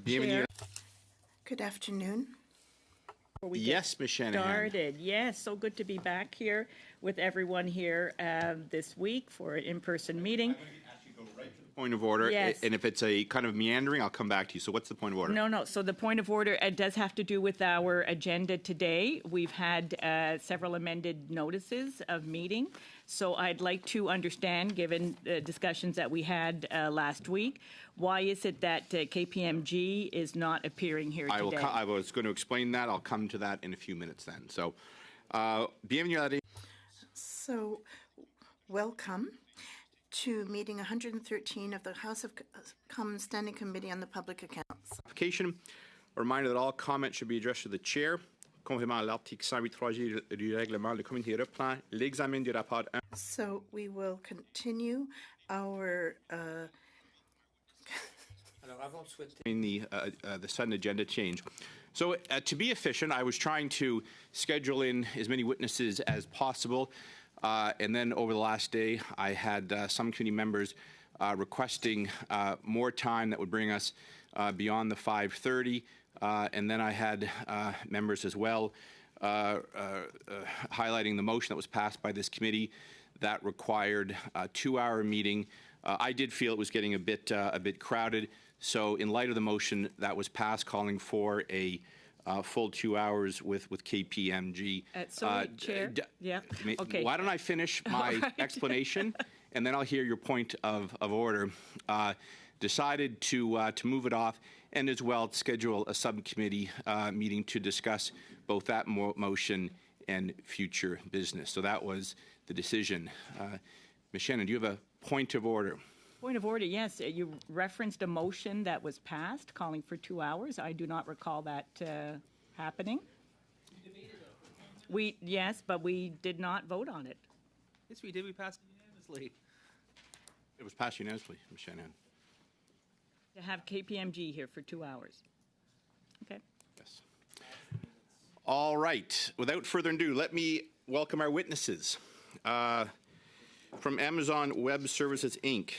Bienvenue. Good afternoon. Yes, Ms. Shanahan. Started. Yes, so good to be back here with everyone here this week for an in-person meeting. Point of order, Yes. and if it's a kind of meandering, I'll come back to you. So what's the point of order? No. So the point of order does have to do with our agenda today. We've had several amended notices of meeting. So I'd like to understand, given the discussions that we had last week, why is it that KPMG is not appearing here today? I was going to explain that. I'll come to that in a few minutes then. So, bienvenue. So, welcome to meeting 113 of the House of Commons Standing Committee on the Public Accounts. Application. A reminder that all comments should be addressed to the chair. Conformément à l'article 108.3G du règlement, le comité reprend l'examen du rapport 1. So we will continue our In the sudden agenda change. So to be efficient, I was trying to schedule in as many witnesses as possible. And then over the last day, I had some committee members requesting more time that would bring us beyond the 5:30. And then I had members as well highlighting the motion that was passed by this committee that required a 2-hour meeting. I did feel it was getting a bit crowded. So in light of the motion that was passed calling for a full 2 hours with KPMG. Chair. Yeah. Okay. Why don't I finish my right. explanation, and then I'll hear your point of order. Decided to move it off, and as well schedule a subcommittee meeting to discuss both that motion and future business. So that was the decision. Ms. Shannon, do you have a point of order? Point of order, yes. You referenced a motion that was passed calling for 2 hours. I do not recall that happening. Yes, but we did not vote on it. Yes, we did. We passed unanimously. It was passed unanimously, Ms. Shanahan. To have KPMG here for 2 hours. Okay. Yes. All right. Without further ado, let me welcome our witnesses. From Amazon Web Services, Inc.,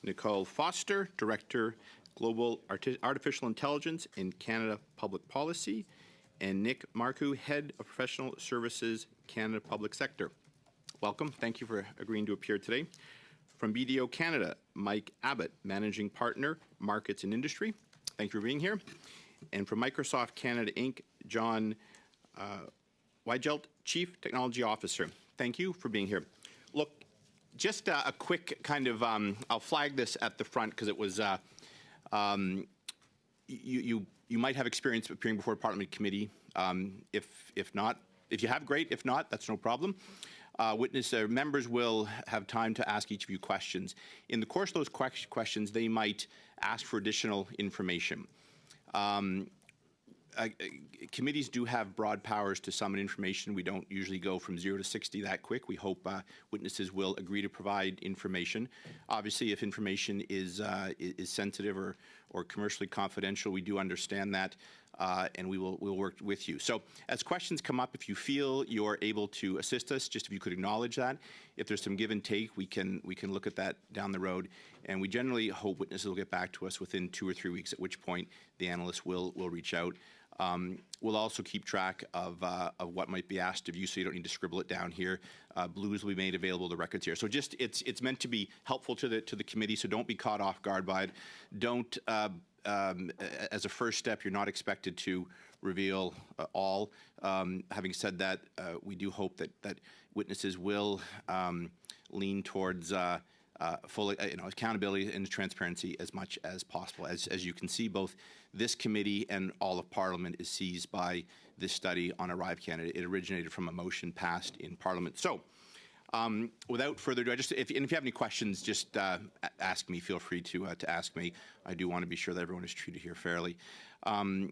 Nicole Foster, Director, Global Artificial Intelligence in Canada Public Policy, and Nick Marcoux, Head of Professional Services, Canada Public Sector. Welcome. Thank you for agreeing to appear today. From BDO Canada, Mike Abbott, Managing Partner, Markets and Industry. Thank you for being here. And from Microsoft Canada, Inc., John Weigelt, Chief Technology Officer. Thank you for being here. Look, just a quick kind of, I'll flag this at the front because it was, you might have experience appearing before a Parliament committee. If not, if you have, great. If not, that's no problem. Members will have time to ask each of you questions. In the course of those questions, they might ask for additional information. Committees do have broad powers to summon information. We don't usually go from 0 to 60 that quick. We hope witnesses will agree to provide information. Obviously, if information is sensitive or commercially confidential, we do understand that, and we'll work with you. So as questions come up, if you feel you're able to assist us, just if you could acknowledge that. If there's some give and take, we can look at that down the road. And we generally hope witnesses will get back to us within 2 or 3 weeks, at which point the analysts will reach out. We'll also keep track of what might be asked of you, so you don't need to scribble it down here. Blues will be made available to records here. So just it's meant to be helpful to the committee. So don't be caught off guard by it. Don't as a first step, you're not expected to reveal all. Having said that, we do hope that witnesses will lean towards full accountability and transparency as much as possible. As you can see, both this committee and all of Parliament is seized by this study on Arrive Canada. It originated from a motion passed in Parliament. So, without further ado, if you have any questions, just ask me. Feel free to ask me. I do want to be sure that everyone is treated here fairly. So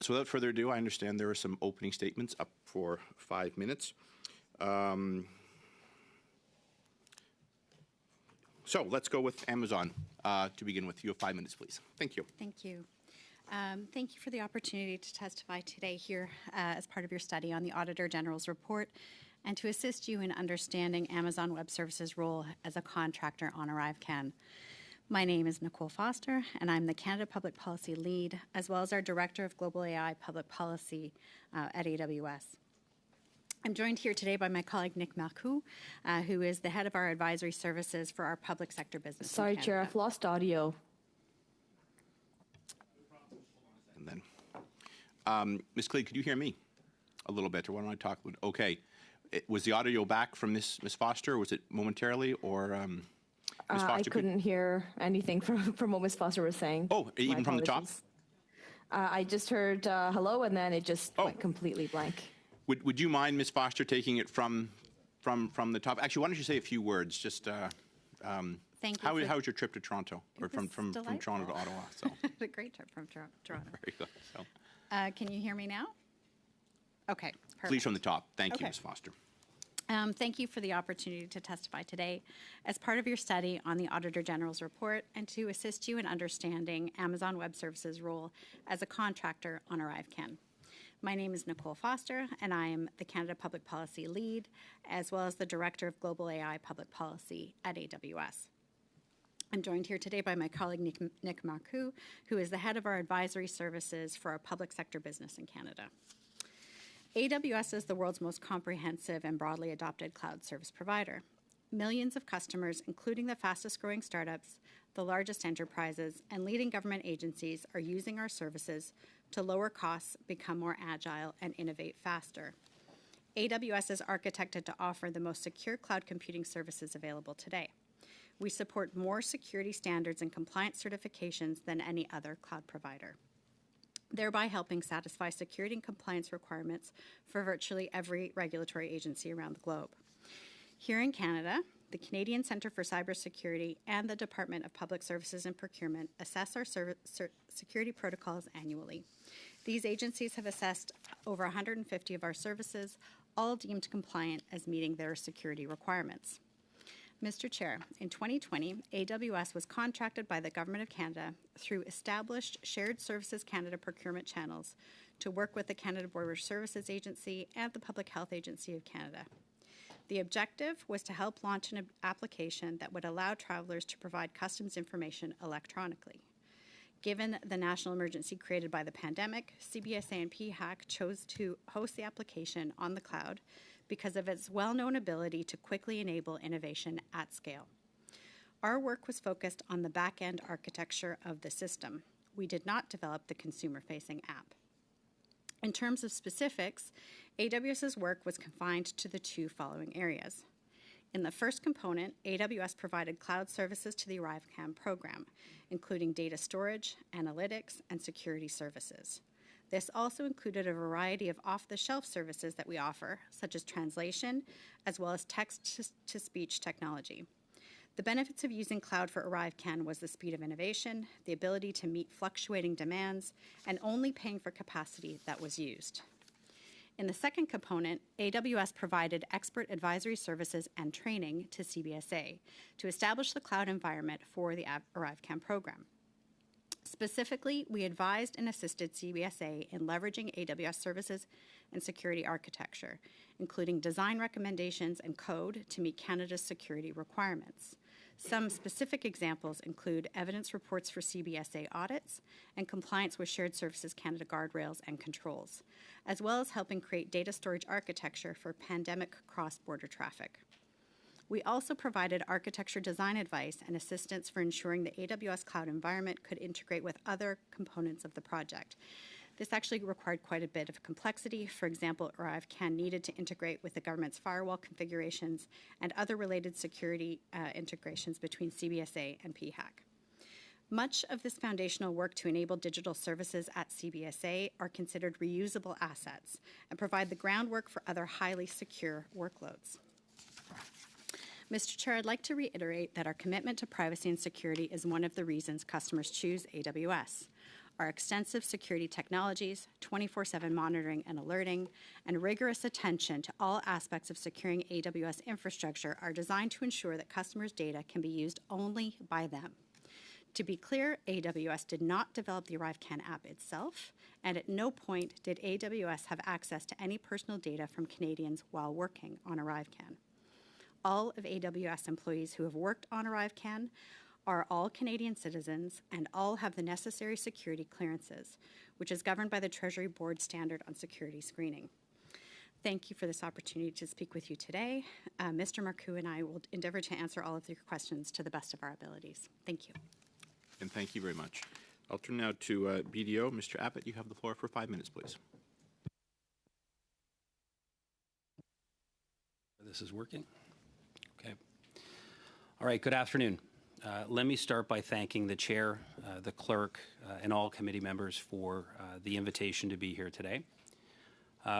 without further ado, I understand there are some opening statements up for 5 minutes. So let's go with Amazon to begin with. You have 5 minutes, please. Thank you. Thank you. Thank you for the opportunity to testify today here as part of your study on the Auditor General's report and to assist you in understanding Amazon Web Services' role as a contractor on ArriveCan. My name is Nicole Foster, and I'm the Canada Public Policy Lead, as well as our Director of Global AI Public Policy at AWS. I'm joined here today by my colleague Nick Marcoux, who is the head of our advisory services for our public sector business. Sorry, Chair, I've lost audio. And then, Ms. Clegg, could you hear me a little bit, or why don't I talk? Okay. Was the audio back from Ms. Foster, or was it momentarily, or Ms. Foster? I couldn't hear anything from what Ms. Foster was saying. Oh, even from the top? I just heard hello, and then it just went completely blank. Would you mind, Ms. Foster, taking it from the top? Actually, why don't you say a few words? Just Thank you. how was your trip to Toronto, or from delightful. Toronto to Ottawa? So A great trip from Toronto. very good. So Can you hear me now? Okay, perfect. please from the top. Thank you, Okay. Ms. Foster. Thank you for the opportunity to testify today as part of your study on the Auditor General's report and to assist you in understanding Amazon Web Services' role as a contractor on ArriveCan. My name is Nicole Foster, and I am the Canada Public Policy Lead, as well as the Director of Global AI Public Policy at AWS. I'm joined here today by my colleague Nick Marcoux, who is the head of our advisory services for our public sector business in Canada. AWS is the world's most comprehensive and broadly adopted cloud service provider. Millions of customers, including the fastest growing startups, the largest enterprises, and leading government agencies, are using our services to lower costs, become more agile, and innovate faster. AWS is architected to offer the most secure cloud computing services available today. We support more security standards and compliance certifications than any other cloud provider, thereby helping satisfy security and compliance requirements for virtually every regulatory agency around the globe. Here in Canada, the Canadian Centre for Cybersecurity and the Department of Public Services and Procurement assess our security protocols annually. These agencies have assessed over 150 of our services, all deemed compliant as meeting their security requirements. Mr. Chair, in 2020, AWS was contracted by the Government of Canada through established Shared Services Canada procurement channels to work with the Canada Border Services Agency and the Public Health Agency of Canada. The objective was to help launch an application that would allow travelers to provide customs information electronically. Given the national emergency created by the pandemic, CBSA and PHAC chose to host the application on the cloud because of its well-known ability to quickly enable innovation at scale. Our work was focused on the back-end architecture of the system. We did not develop the consumer-facing app. In terms of specifics, AWS's work was confined to the two following areas. In the first component, AWS provided cloud services to the ArriveCan program, including data storage, analytics, and security services. This also included a variety of off-the-shelf services that we offer, such as translation, as well as text-to-speech technology. The benefits of using cloud for ArriveCan was the speed of innovation, the ability to meet fluctuating demands, and only paying for capacity that was used. In the second component, AWS provided expert advisory services and training to CBSA to establish the cloud environment for the ArriveCan program. Specifically, we advised and assisted CBSA in leveraging AWS services and security architecture, including design recommendations and code to meet Canada's security requirements. Some specific examples include evidence reports for CBSA audits and compliance with Shared Services Canada guardrails and controls, as well as helping create data storage architecture for pandemic cross-border traffic. We also provided architecture design advice and assistance for ensuring the AWS cloud environment could integrate with other components of the project. This actually required quite a bit of complexity. For example, ArriveCan needed to integrate with the government's firewall configurations and other related security integrations between CBSA and PHAC. Much of this foundational work to enable digital services at CBSA are considered reusable assets and provide the groundwork for other highly secure workloads. Mr. Chair, I'd like to reiterate that our commitment to privacy and security is one of the reasons customers choose AWS. Our extensive security technologies, 24/7 monitoring and alerting, and rigorous attention to all aspects of securing AWS infrastructure are designed to ensure that customers' data can be used only by them. To be clear, AWS did not develop the ArriveCan app itself, and at no point did AWS have access to any personal data from Canadians while working on ArriveCan. All of AWS employees who have worked on ArriveCan are all Canadian citizens and all have the necessary security clearances, which is governed by the Treasury Board standard on security screening. Thank you for this opportunity to speak with you today. Mr. Marcoux and I will endeavor to answer all of your questions to the best of our abilities. Thank you. And thank you very much. I'll turn now to BDO. Mr. Abbott, you have the floor for 5 minutes, please. This is working? Okay. All right, good afternoon. Let me start by thanking the chair, the clerk, and all committee members for the invitation to be here today.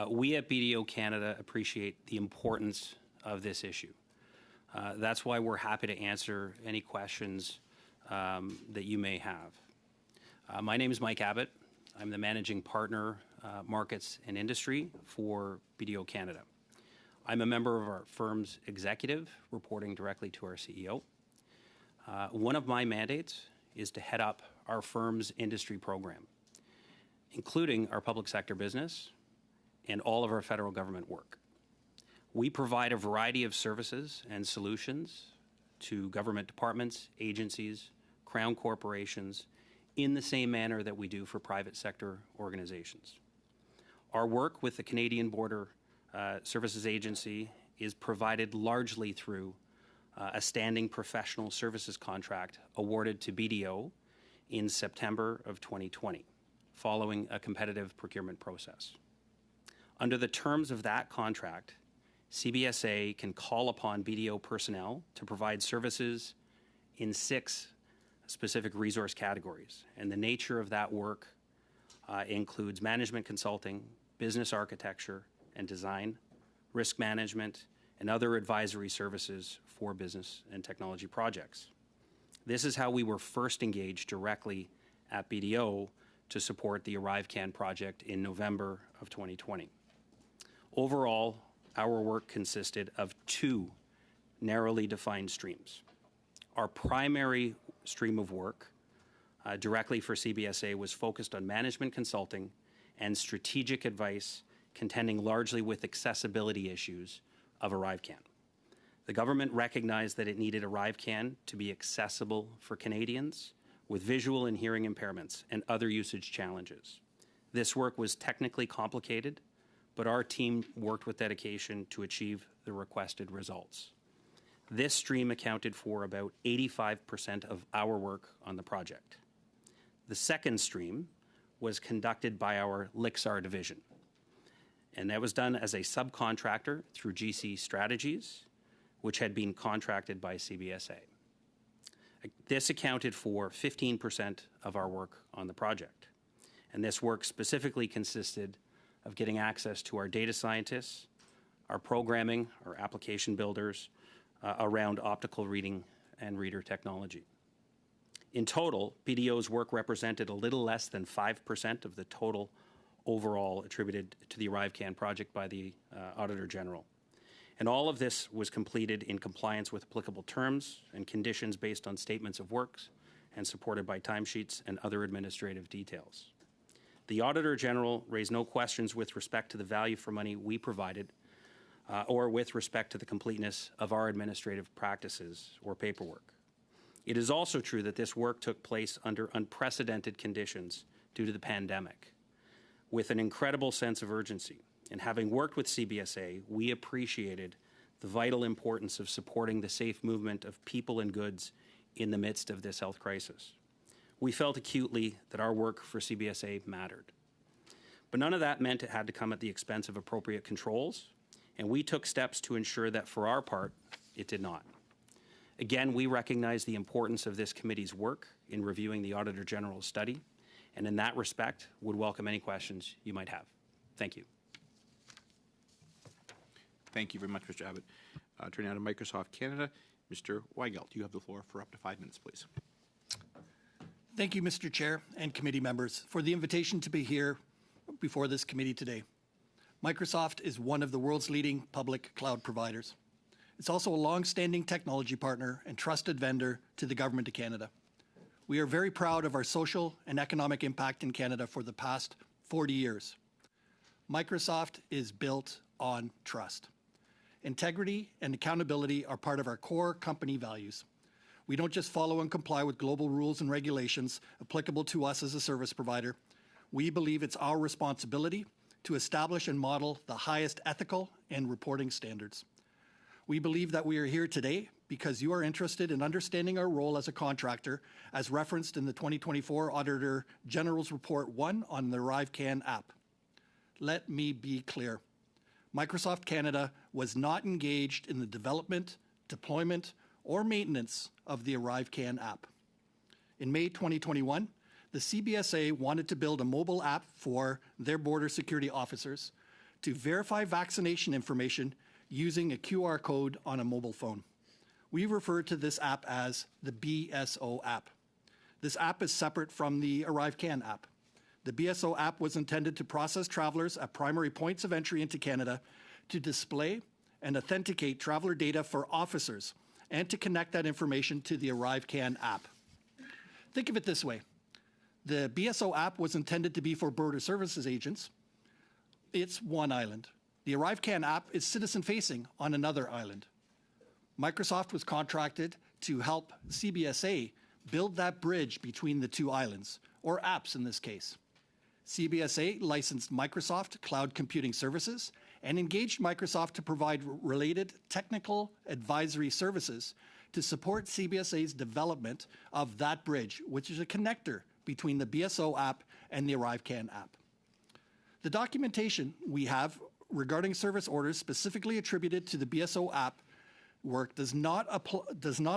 We at BDO Canada appreciate the importance of this issue. That's why we're happy to answer any questions that you may have. My name is Mike Abbott. I'm the Managing Partner, Markets and Industry for BDO Canada. I'm a member of our firm's executive, reporting directly to our CEO. One of my mandates is to head up our firm's industry program, including our public sector business and all of our federal government work. We provide a variety of services and solutions to government departments, agencies, crown corporations, in the same manner that we do for private sector organizations. Our work with the Canadian Border Services Agency is provided largely through a standing professional services contract awarded to BDO in September of 2020, following a competitive procurement process. Under the terms of that contract, CBSA can call upon BDO personnel to provide services in 6 specific resource categories. And the nature of that work includes management consulting, business architecture and design, risk management, and other advisory services for business and technology projects. This is how we were first engaged directly at BDO to support the ArriveCAN project in November of 2020. Overall, our work consisted of 2 narrowly defined streams. Our primary stream of work directly for CBSA was focused on management consulting and strategic advice contending largely with accessibility issues of ArriveCAN. The government recognized that it needed ArriveCAN to be accessible for Canadians with visual and hearing impairments and other usage challenges. This work was technically complicated, but our team worked with dedication to achieve the requested results. This stream accounted for about 85% of our work on the project. The second stream was conducted by our LIXAR division, and that was done as a subcontractor through GC Strategies, which had been contracted by CBSA. This accounted for 15% of our work on the project, and this work specifically consisted of getting access to our data scientists, our programming, our application builders around optical reading and reader technology. In total, BDO's work represented a little less than 5% of the total overall attributed to the ArriveCAN project by the Auditor General. And all of this was completed in compliance with applicable terms and conditions based on statements of works and supported by timesheets and other administrative details. The Auditor General raised no questions with respect to the value for money we provided or with respect to the completeness of our administrative practices or paperwork. It is also true that this work took place under unprecedented conditions due to the pandemic, with an incredible sense of urgency. And having worked with CBSA, we appreciated the vital importance of supporting the safe movement of people and goods in the midst of this health crisis. We felt acutely that our work for CBSA mattered. But none of that meant it had to come at the expense of appropriate controls, and we took steps to ensure that for our part, it did not. Again, we recognize the importance of this committee's work in reviewing the Auditor General's study, and in that respect, would welcome any questions you might have. Thank you. Thank you very much, Mr. Abbott. Turning now to Microsoft Canada. Mr. Weigelt, you have the floor for up to 5 minutes, please. Thank you, Mr. Chair and committee members, for the invitation to be here before this committee today. Microsoft is one of the world's leading public cloud providers. It's also a long-standing technology partner and trusted vendor to the Government of Canada. We are very proud of our social and economic impact in Canada for the past 40 years. Microsoft is built on trust. Integrity and accountability are part of our core company values. We don't just follow and comply with global rules and regulations applicable to us as a service provider. We believe it's our responsibility to establish and model the highest ethical and reporting standards. We believe that we are here today because you are interested in understanding our role as a contractor, as referenced in the 2024 Auditor General's Report 1 on the ArriveCAN app. Let me be clear. Microsoft Canada was not engaged in the development, deployment, or maintenance of the ArriveCAN app. In May 2021, the CBSA wanted to build a mobile app for their border security officers to verify vaccination information using a QR code on a mobile phone. We refer to this app as the BSO app. This app is separate from the ArriveCAN app. The BSO app was intended to process travelers at primary points of entry into Canada, to display and authenticate traveler data for officers, and to connect that information to the ArriveCAN app. Think of it this way. The BSO app was intended to be for border services agents. It's one island. The ArriveCAN app is citizen-facing on another island. Microsoft was contracted to help CBSA build that bridge between the two islands, or apps in this case. CBSA licensed Microsoft Cloud Computing Services and engaged Microsoft to provide related technical advisory services to support CBSA's development of that bridge, which is a connector between the BSO app and the ArriveCAN app. The documentation we have regarding service orders specifically attributed to the BSO app work does not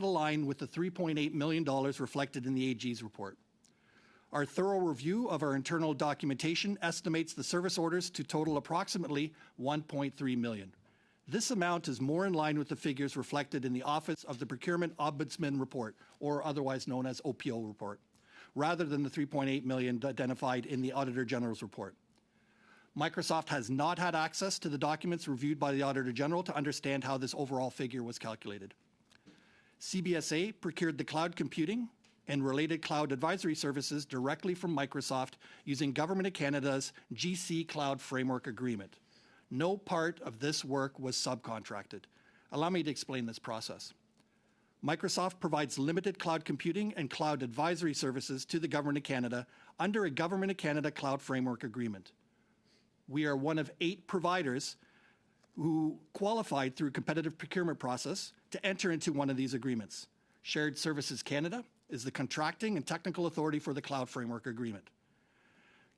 align with the $3.8 million reflected in the AG's report. Our thorough review of our internal documentation estimates the service orders to total approximately $1.3 million. This amount is more in line with the figures reflected in the Office of the Procurement Ombudsman report, or otherwise known as OPO report, rather than the $3.8 million identified in the Auditor General's report. Microsoft has not had access to the documents reviewed by the Auditor General to understand how this overall figure was calculated. CBSA procured the cloud computing and related cloud advisory services directly from Microsoft using Government of Canada's GC Cloud Framework Agreement. No part of this work was subcontracted. Allow me to explain this process. Microsoft provides limited cloud computing and cloud advisory services to the Government of Canada under a Government of Canada Cloud Framework Agreement. We are one of 8 providers who qualified through a competitive procurement process to enter into one of these agreements. Shared Services Canada is the contracting and technical authority for the Cloud Framework Agreement.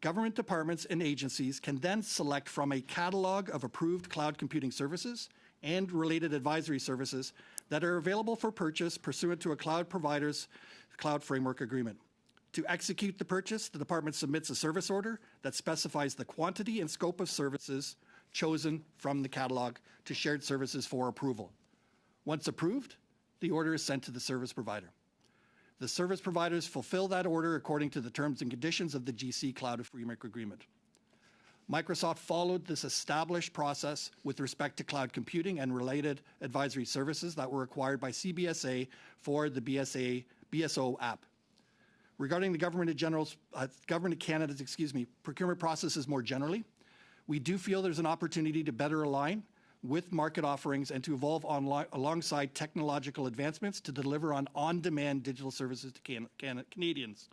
Government departments and agencies can then select from a catalog of approved cloud computing services and related advisory services that are available for purchase pursuant to a cloud provider's Cloud Framework Agreement. To execute the purchase, the department submits a service order that specifies the quantity and scope of services chosen from the catalog to Shared Services for approval. Once approved, the order is sent to the service provider. The service providers fulfill that order according to the terms and conditions of the GC Cloud Framework Agreement. Microsoft followed this established process with respect to cloud computing and related advisory services that were acquired by CBSA for the BSO app. Regarding the Government of Canada's procurement processes more generally, we do feel there's an opportunity to better align with market offerings and to evolve alongside technological advancements to deliver on-demand digital services to Canadians.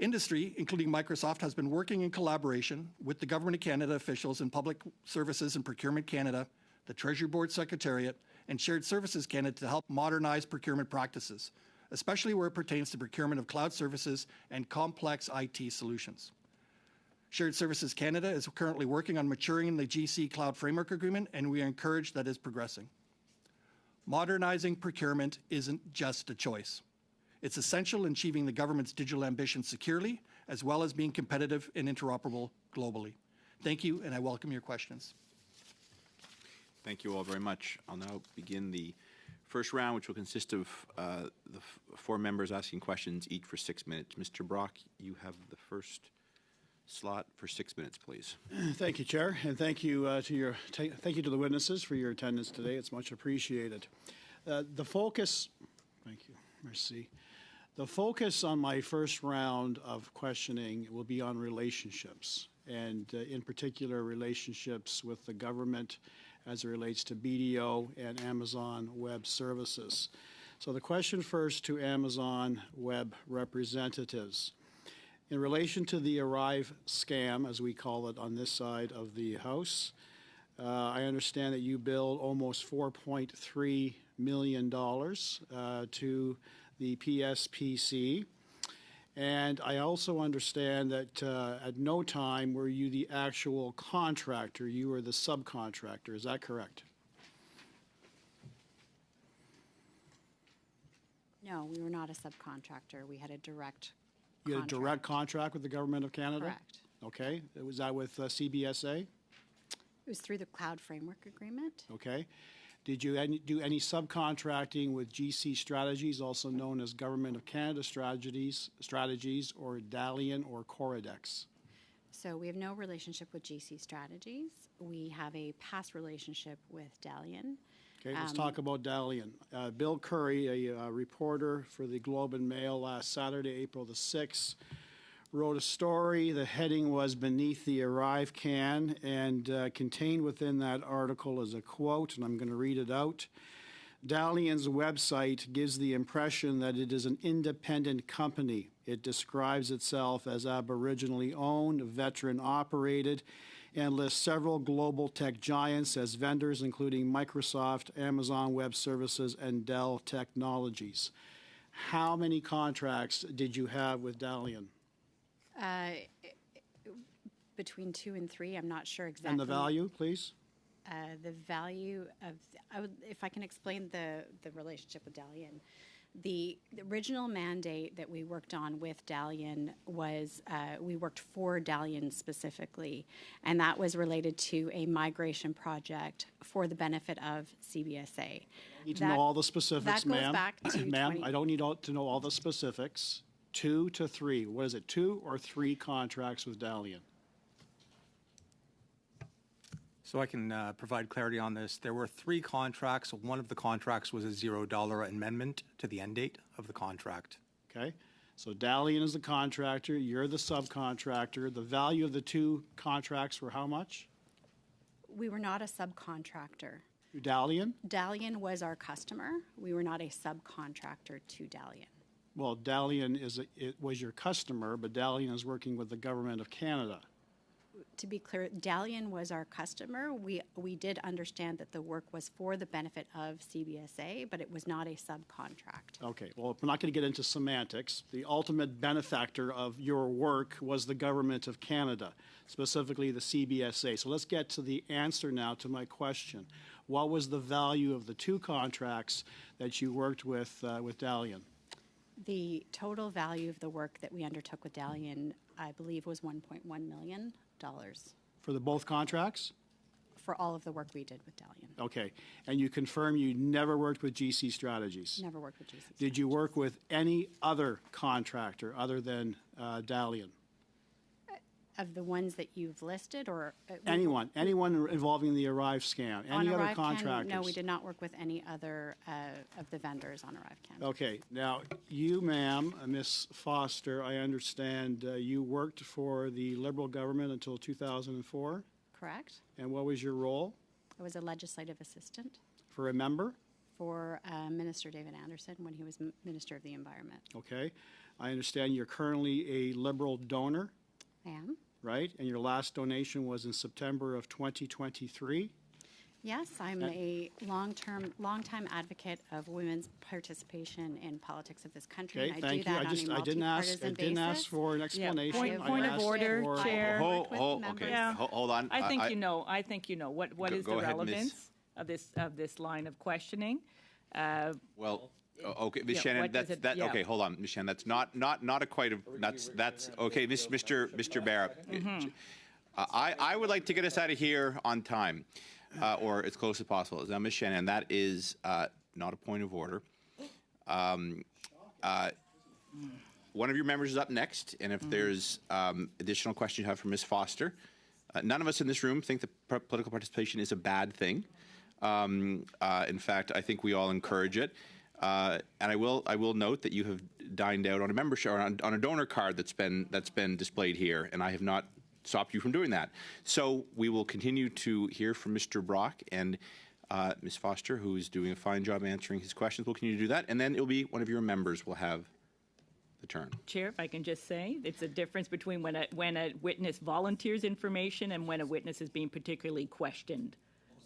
Industry, including Microsoft, has been working in collaboration with the Government of Canada officials in Public Services and Procurement Canada, the Treasury Board Secretariat, and Shared Services Canada to help modernize procurement practices, especially where it pertains to procurement of cloud services and complex IT solutions. Shared Services Canada is currently working on maturing the GC Cloud Framework Agreement, and we are encouraged that is progressing. Modernizing procurement isn't just a choice. It's essential in achieving the government's digital ambitions securely, as well as being competitive and interoperable globally. Thank you, and I welcome your questions. Thank you all very much. I'll now begin the first round, which will consist of the 4 members asking questions, each for 6 minutes. Mr. Brock, you have the first slot for 6 minutes, please. Thank you, Chair, and thank you to the witnesses for your attendance today. It's much appreciated. The focus, thank you, merci. The focus on my first round of questioning will be on relationships, and in particular relationships with the government as it relates to BDO and Amazon Web Services. So the question first to Amazon Web representatives. In relation to the Arrive scam, as we call it on this side of the House, I understand that you billed almost $4.3 million to the PSPC. And I also understand that at no time were you the actual contractor, you were the subcontractor. Is that correct? No, we were not a subcontractor. We had a direct You had a direct contract with the Government of Canada? Correct. Okay. Was that with CBSA? It was through the Cloud Framework Agreement. Okay. Did you do any subcontracting with GC Strategies, also known as Government of Canada Strategies, or Dalian or Coridex? So we have no relationship with GC Strategies. We have a past relationship with Dalian. Okay, let's talk about Dalian. Bill Curry, a reporter for the Globe and Mail last Saturday, April the 6th, wrote a story. The heading was Beneath the Arrive Can, and contained within that article is a quote, and I'm going to read it out. Dalian's website gives the impression that it is an independent company. It describes itself as Aboriginally owned, veteran operated, and lists several global tech giants as vendors, including Microsoft, Amazon Web Services, and Dell Technologies. How many contracts did you have with Dalian? Between 2 and 3, I'm not sure exactly. And the value, please? The value of, if I can explain the relationship with Dalian. The original mandate that we worked on with Dalian was, we worked for Dalian specifically, and that was related to a migration project for the benefit of CBSA. I need to know all the specifics, ma'am. That goes back to Ma'am, I don't need to know all the specifics. 2 to 3. What is it, 2 or 3 contracts with Dalian? So I can provide clarity on this. There were 3 contracts. One of the contracts was a $0 amendment to the end date of the contract. Okay, so Dalian is the contractor, you're the subcontractor. The value of the 2 contracts were how much? We were not a subcontractor. Dalian? Dalian was our customer. We were not a subcontractor to Dalian. Well, Dalian was your customer, but Dalian is working with the Government of Canada. To be clear, Dalian was our customer. We did understand that the work was for the benefit of CBSA, but it was not a subcontract. Okay, well, we're not going to get into semantics. The ultimate benefactor of your work was the Government of Canada, specifically the CBSA. So let's get to the answer now to my question. What was the value of the 2 contracts that you worked with Dalian? The total value of the work that we undertook with Dalian, I believe, was $1.1 million. For the both contracts? For all of the work we did with Dalian. Okay, and you confirm you never worked with GC Strategies? Never worked with GC Strategies. Did you work with any other contractor other than Dalian? Of the ones that you've listed, or anyone involving the Arrive scam, any other contractors? No, we did not work with any other of the vendors on ArriveCan. Okay, now you, ma'am, Miss Foster, I understand you worked for the Liberal government until 2004. Correct. And what was your role? I was a legislative assistant. For a member? For Minister David Anderson when he was Minister of the Environment. Okay, I understand you're currently a Liberal donor. I am. Right, and your last donation was in September of 2023? Yes, I'm a long-time advocate of women's participation in politics of this country. Okay, and thank you. I didn't ask for an explanation. Yeah. Point of order, Chair. Hold on. I think you know. What is the relevance of this line of questioning? Well. Okay, Ms. Shannon, okay, hold on, Ms. Shannon, that's not a quite a, that's, okay, Mr. Barrett. Mm-hmm. I would like to get us out of here on time, or as close as possible. Now, Ms. Shannon, that is not a point of order. One of your members is up next, and if there's additional questions you have for Ms. Foster, none of us in this room think that political participation is a bad thing. In fact, I think we all encourage it. And I will note that you have dined out on a membership or on a donor card that's been displayed here, and I have not stopped you from doing that. So we will continue to hear from Mr. Brock, and Ms. Foster, who is doing a fine job answering his questions, will continue to do that. And then it'll be one of your members will have the turn. Chair, if I can just say, it's a difference between when a witness volunteers information and when a witness is being particularly questioned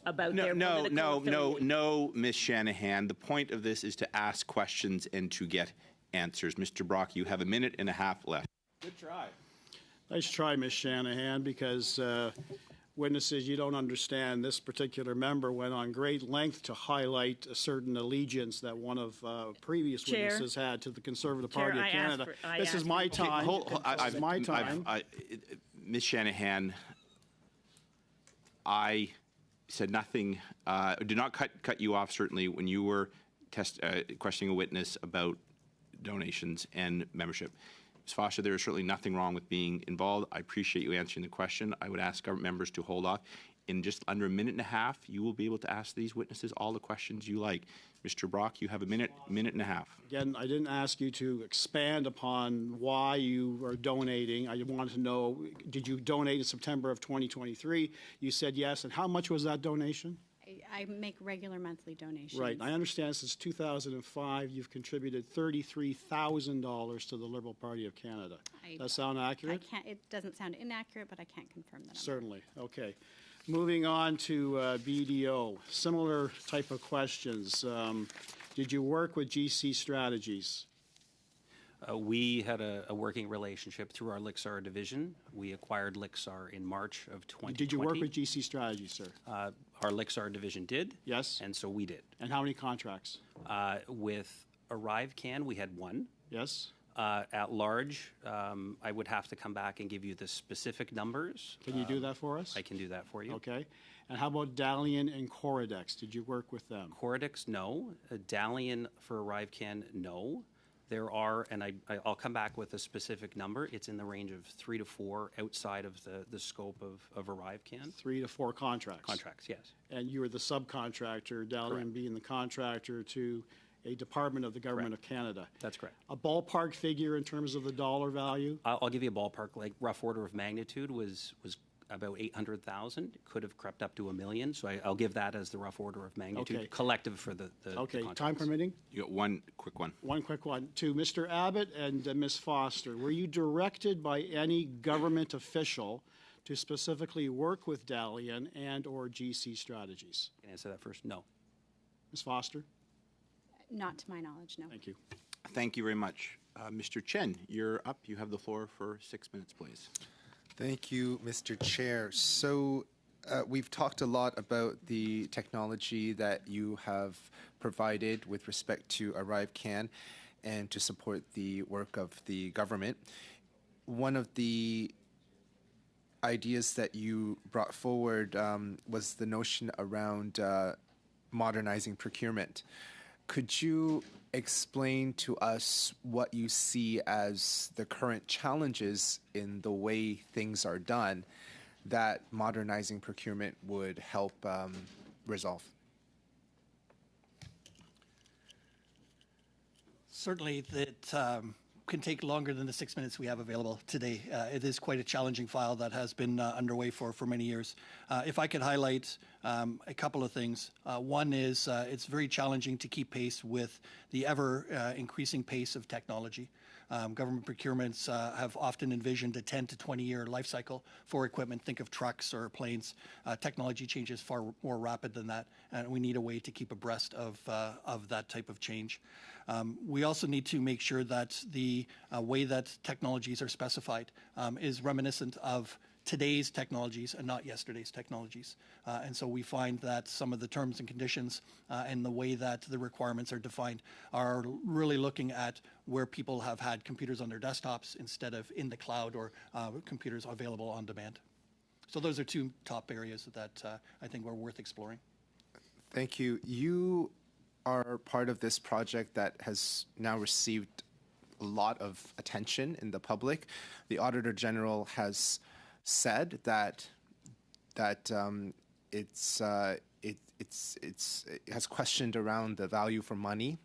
about their political affiliation. No, Ms. Shanahan. The point of this is to ask questions and to get answers. Mr. Brock, you have a minute and a half left. Good try. Nice try, Ms. Shanahan, because witnesses, you don't understand. This particular member went on great length to highlight a certain allegiance that one of previous Chair. witnesses had to the Conservative Chair, Party of I Canada. asked This is my time. This is my time. Ms. Shanahan, I said nothing, did not cut you off, certainly, when you were questioning a witness about donations and membership. Ms. Foster, there is certainly nothing wrong with being involved. I appreciate you answering the question. I would ask government members to hold off. In just under a minute and a half, you will be able to ask these witnesses all the questions you like. Mr. Brock, you have a minute and a half. Again, I didn't ask you to expand upon why you are donating. I wanted to know, did you donate in September of 2023? You said yes. And how much was that donation? I make regular monthly donations. Right. I understand since 2005, you've contributed $33,000 to the Liberal Party of Canada. Does that sound accurate? It doesn't sound inaccurate, but I can't confirm that. Certainly. Okay. Moving on to BDO. Similar type of questions. Did you work with GC Strategies? We had a working relationship through our Lixar division. We acquired Lixar in March of 2020. Did you work with GC Strategies, sir? Our Lixar division did. Yes. And so we did. And how many contracts? With ArriveCan, we had one. Yes. At large, I would have to come back and give you the specific numbers. Can you do that for us? I can do that for you. Okay. And how about Dalian and Coridex? Did you work with them? Coridex, no. Dalian for ArriveCan, no. There are, and I'll come back with a specific number. It's in the range of 3 to 4 outside of the scope of ArriveCan. 3 to 4 contracts? Contracts, yes. And you were the subcontractor, Dalian Correct. being the contractor to a department of the Government of Canada. That's correct. A ballpark figure in terms of the dollar value? I'll give you a ballpark, like rough order of magnitude was about 800,000. It could have crept up to $1 million, so I'll give that as the rough order of magnitude. Okay. Collective for the Okay, contracts. time permitting? You got one quick one. One quick one. To Mr. Abbott and Ms. Foster, were you directed by any government official to specifically work with Dalian and or GC Strategies? Can I answer that first? No. Ms. Foster? Not to my knowledge, no. Thank you. Thank you very much. Mr. Chen, you're up. You have the floor for 6 minutes, please. Thank you, Mr. Chair. So we've talked a lot about the technology that you have provided with respect to ArriveCan and to support the work of the government. One of the ideas that you brought forward was the notion around modernizing procurement. Could you explain to us what you see as the current challenges in the way things are done that modernizing procurement would help resolve? Certainly, that can take longer than the 6 minutes we have available today. It is quite a challenging file that has been underway for many years. If I could highlight a couple of things. One is it's very challenging to keep pace with the ever increasing pace of technology. Government procurements have often envisioned a 10 to 20 year life cycle for equipment. Think of trucks or planes. Technology changes far more rapid than that, and we need a way to keep abreast of that type of change. We also need to make sure that the way that technologies are specified is reminiscent of today's technologies and not yesterday's technologies. And so we find that some of the terms and conditions and the way that the requirements are defined are really looking at where people have had computers on their desktops instead of in the cloud or computers available on demand. So those are two top areas that I think are worth exploring. Thank you. You are part of this project that has now received a lot of attention in the public. The Auditor General has said that it has questioned around the value for money.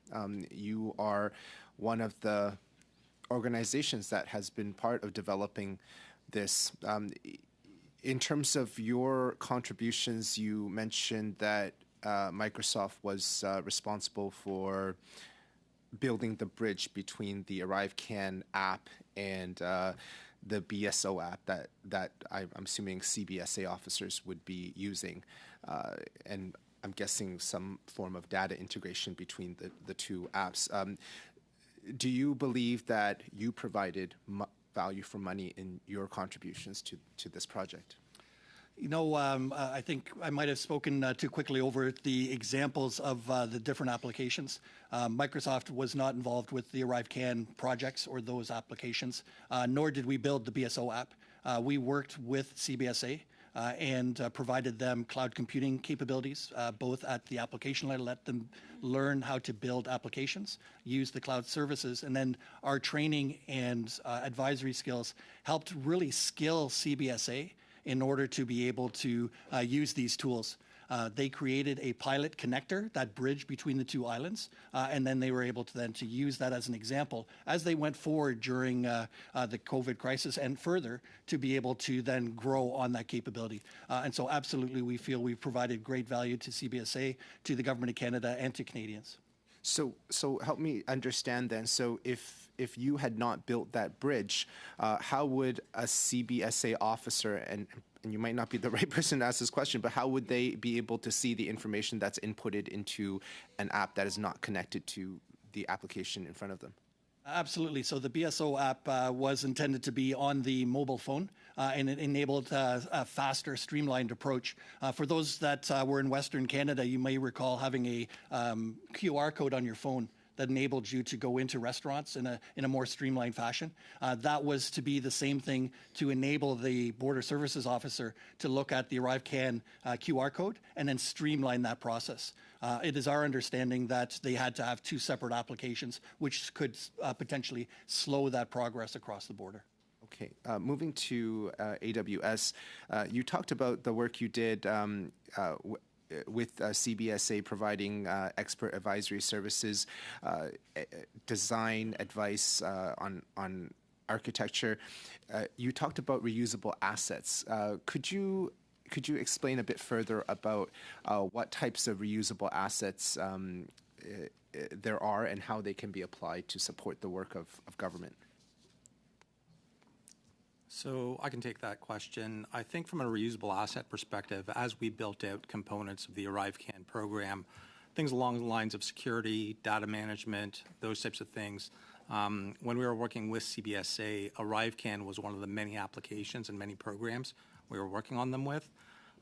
You are one of the organizations that has been part of developing this. In terms of your contributions, you mentioned that Microsoft was responsible for building the bridge between the ArriveCAN app and the BSO app that I'm assuming CBSA officers would be using, and I'm guessing some form of data integration between the two apps. Do you believe that you provided value for money in your contributions to this project? You know, I think I might have spoken too quickly over the examples of the different applications. Microsoft was not involved with the ArriveCAN projects or those applications, nor did we build the BSO app. We worked with CBSA and provided them cloud computing capabilities, both at the application level, let them learn how to build applications, use the cloud services, and then our training and advisory skills helped really skill CBSA in order to be able to use these tools. They created a pilot connector, that bridge between the two islands, and then they were able to use that as an example as they went forward during the COVID crisis and further to be able to then grow on that capability. And so absolutely we feel we've provided great value to CBSA, to the Government of Canada, and to Canadians. So help me understand then. So if you had not built that bridge, how would a CBSA officer, and you might not be the right person to ask this question, but how would they be able to see the information that's inputted into an app that is not connected to the application in front of them? Absolutely. So the BSO app was intended to be on the mobile phone, and it enabled a faster, streamlined approach. For those that were in Western Canada, you may recall having a QR code on your phone that enabled you to go into restaurants in a more streamlined fashion. That was to be the same thing to enable the Border Services Officer to look at the ArriveCAN QR code and then streamline that process. It is our understanding that they had to have two separate applications, which could potentially slow that progress across the border. Okay, moving to AWS, you talked about the work you did with CBSA providing expert advisory services, design advice on architecture. You talked about reusable assets. Could you explain a bit further about what types of reusable assets there are and how they can be applied to support the work of government? So I can take that question. I think from a reusable asset perspective, as we built out components of the ArriveCAN program, things along the lines of security, data management, those types of things, when we were working with CBSA, ArriveCAN was one of the many applications and many programs we were working on them with.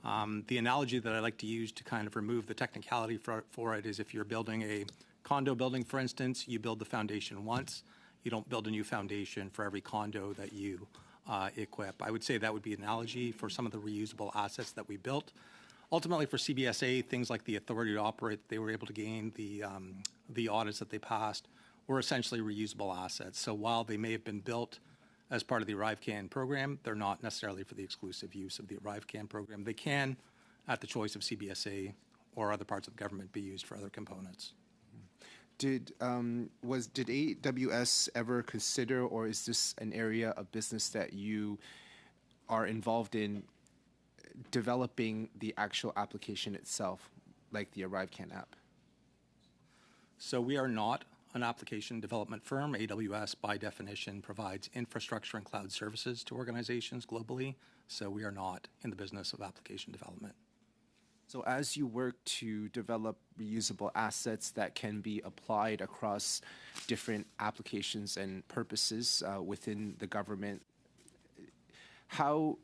The analogy that I like to use to kind of remove the technicality for it is if you're building a condo building, for instance, you build the foundation once. You don't build a new foundation for every condo that you equip. I would say that would be an analogy for some of the reusable assets that we built. Ultimately, for CBSA, things like the authority to operate they were able to gain, the audits that they passed, were essentially reusable assets. So while they may have been built as part of the ArriveCAN program, they're not necessarily for the exclusive use of the ArriveCAN program. They can, at the choice of CBSA or other parts of government, be used for other components. Did AWS ever consider, or is this an area of business that you are involved in developing the actual application itself, like the ArriveCAN app? So we are not an application development firm. AWS, by definition, provides infrastructure and cloud services to organizations globally. So we are not in the business of application development. So as you work to develop reusable assets that can be applied across different applications and purposes within the government, how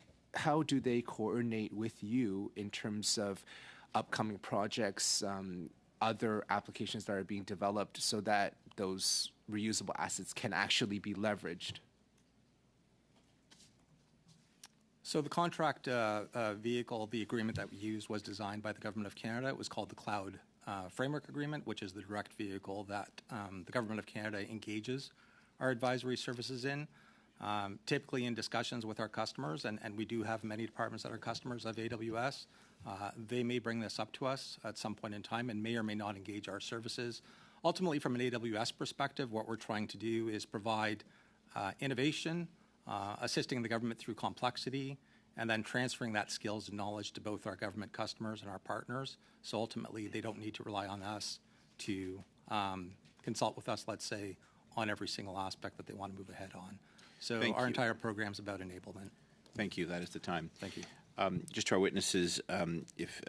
do they coordinate with you in terms of upcoming projects, other applications that are being developed so that those reusable assets can actually be leveraged? So the contract vehicle, the agreement that we used, was designed by the Government of Canada. It was called the Cloud Framework Agreement, which is the direct vehicle that the Government of Canada engages our advisory services in, typically in discussions with our customers, and we do have many departments that are customers of AWS. They may bring this up to us at some point in time and may or may not engage our services. Ultimately, from an AWS perspective, what we're trying to do is provide innovation, assisting the government through complexity, and then transferring that skills and knowledge to both our government customers and our partners. So ultimately, they don't need to rely on us to consult with us, let's say, on every single aspect that they want to move ahead on. So Thank our you. entire program is about enablement. Thank you. That is the time. Thank you. Just to our witnesses, if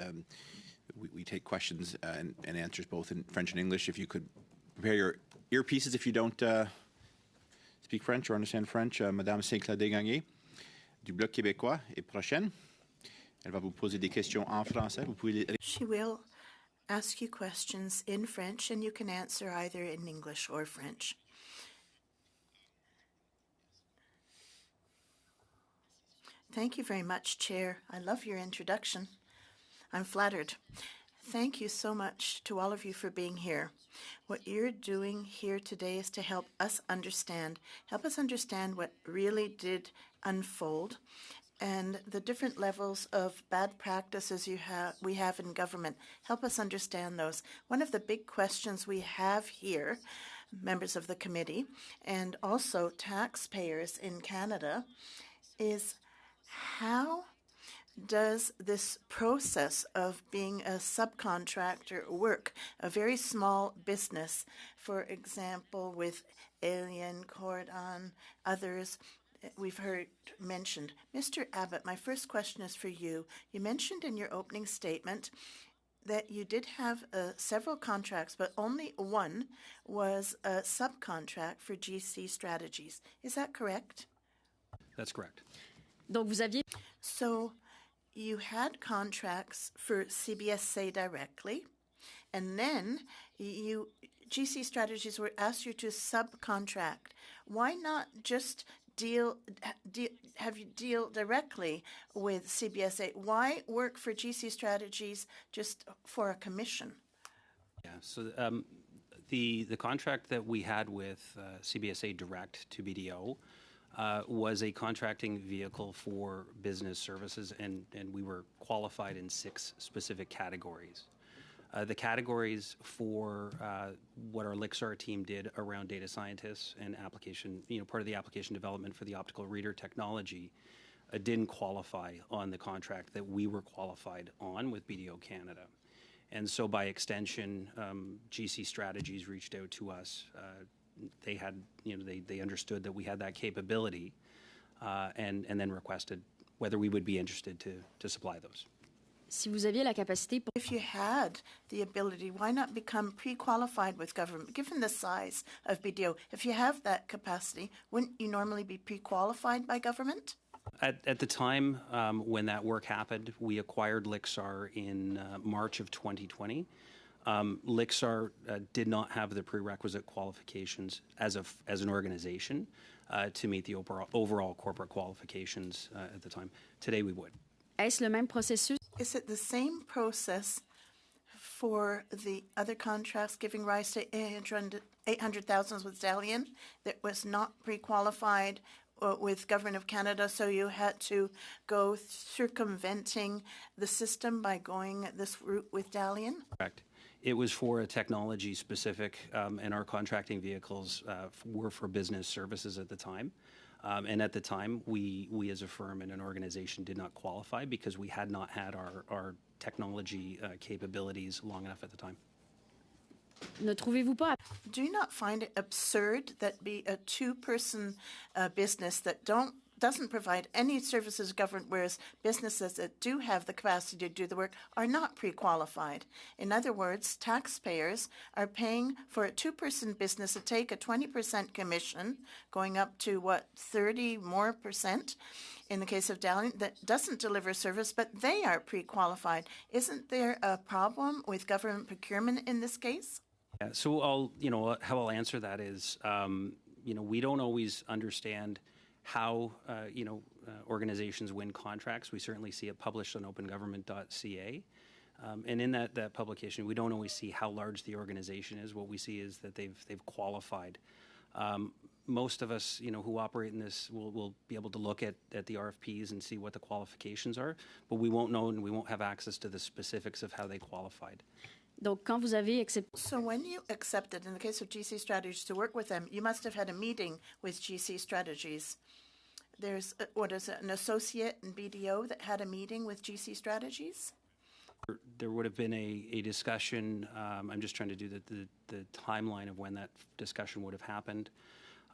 we take questions and answers both in French and English, if you could prepare your earpieces if you don't speak French or understand French. Madame Saint-Claude-Gagné du Bloc québécois est prochaine. Elle va vous poser des questions en français. Vous pouvez les... She will ask you questions in French, and you can answer either in English or French. Thank you very much, Chair. I love your introduction. I'm flattered. Thank you so much to all of you for being here. What you're doing here today is to help us understand what really did unfold and the different levels of bad practices we have in government. Help us understand those. One of the big questions we have here, members of the committee, and also taxpayers in Canada, is how does this process of being a subcontractor work? A very small business, for example, with Alien, Cordon, others, we've heard mentioned. Mr. Abbott, my first question is for you. You mentioned in your opening statement that you did have several contracts, but only one was a subcontract for GC Strategies. Is that correct? That's correct. Donc, vous aviez... So you had contracts for CBSA directly, and then GC Strategies were asked you to subcontract. Why not just have you deal directly with CBSA? Why work for GC Strategies just for a commission? Yeah, so the contract that we had with CBSA Direct to BDO was a contracting vehicle for business services, and we were qualified in 6 specific categories. The categories for what our Lixar team did around data scientists and application, part of the application development for the optical reader technology didn't qualify on the contract that we were qualified on with BDO Canada. And so by extension, GC Strategies reached out to us. They had, they understood that we had that capability and then requested whether we would be interested to supply those. Si vous aviez la capacité pour... If you had the ability, why not become pre-qualified with government? Given the size of BDO, if you have that capacity, wouldn't you normally be pre-qualified by government? At the time when that work happened, we acquired Lixar in March of 2020. Lixar did not have the prerequisite qualifications as an organization to meet the overall corporate qualifications at the time. Today we would. Est-ce le même processus? Is it the same process for the other contracts giving rise to 800,000 with Dalian that was not pre-qualified with Government of Canada, so you had to go circumventing the system by going this route with Dalian? Correct. It was for a technology specific, and our contracting vehicles were for business services at the time. And at the time, we as a firm and an organization did not qualify because we had not had our technology capabilities long enough at the time. Ne trouvez-vous pas... Do you not find it absurd that be a 2-person business that doesn't provide any services to government, whereas businesses that do have the capacity to do the work are not pre-qualified? In other words, taxpayers are paying for a 2-person business to take a 20% commission, going up to, 30 more percent in the case of Dalian, that doesn't deliver service, but they are pre-qualified. Isn't there a problem with government procurement in this case? Yeah, so how I'll answer that is, we don't always understand how organizations win contracts. We certainly see it published on opengovernment.ca. And in that publication, we don't always see how large the organization is. What we see is that they've qualified. Most of us, who operate in this will be able to look at the RFPs and see what the qualifications are, but we won't know and we won't have access to the specifics of how they qualified. Donc, quand vous avez accepté... So when you accepted, in the case of GC Strategies, to work with them, you must have had a meeting with GC Strategies. there's, what is it, an associate in BDO that had a meeting with GC Strategies? There would have been a discussion. I'm just trying to do the timeline of when that discussion would have happened.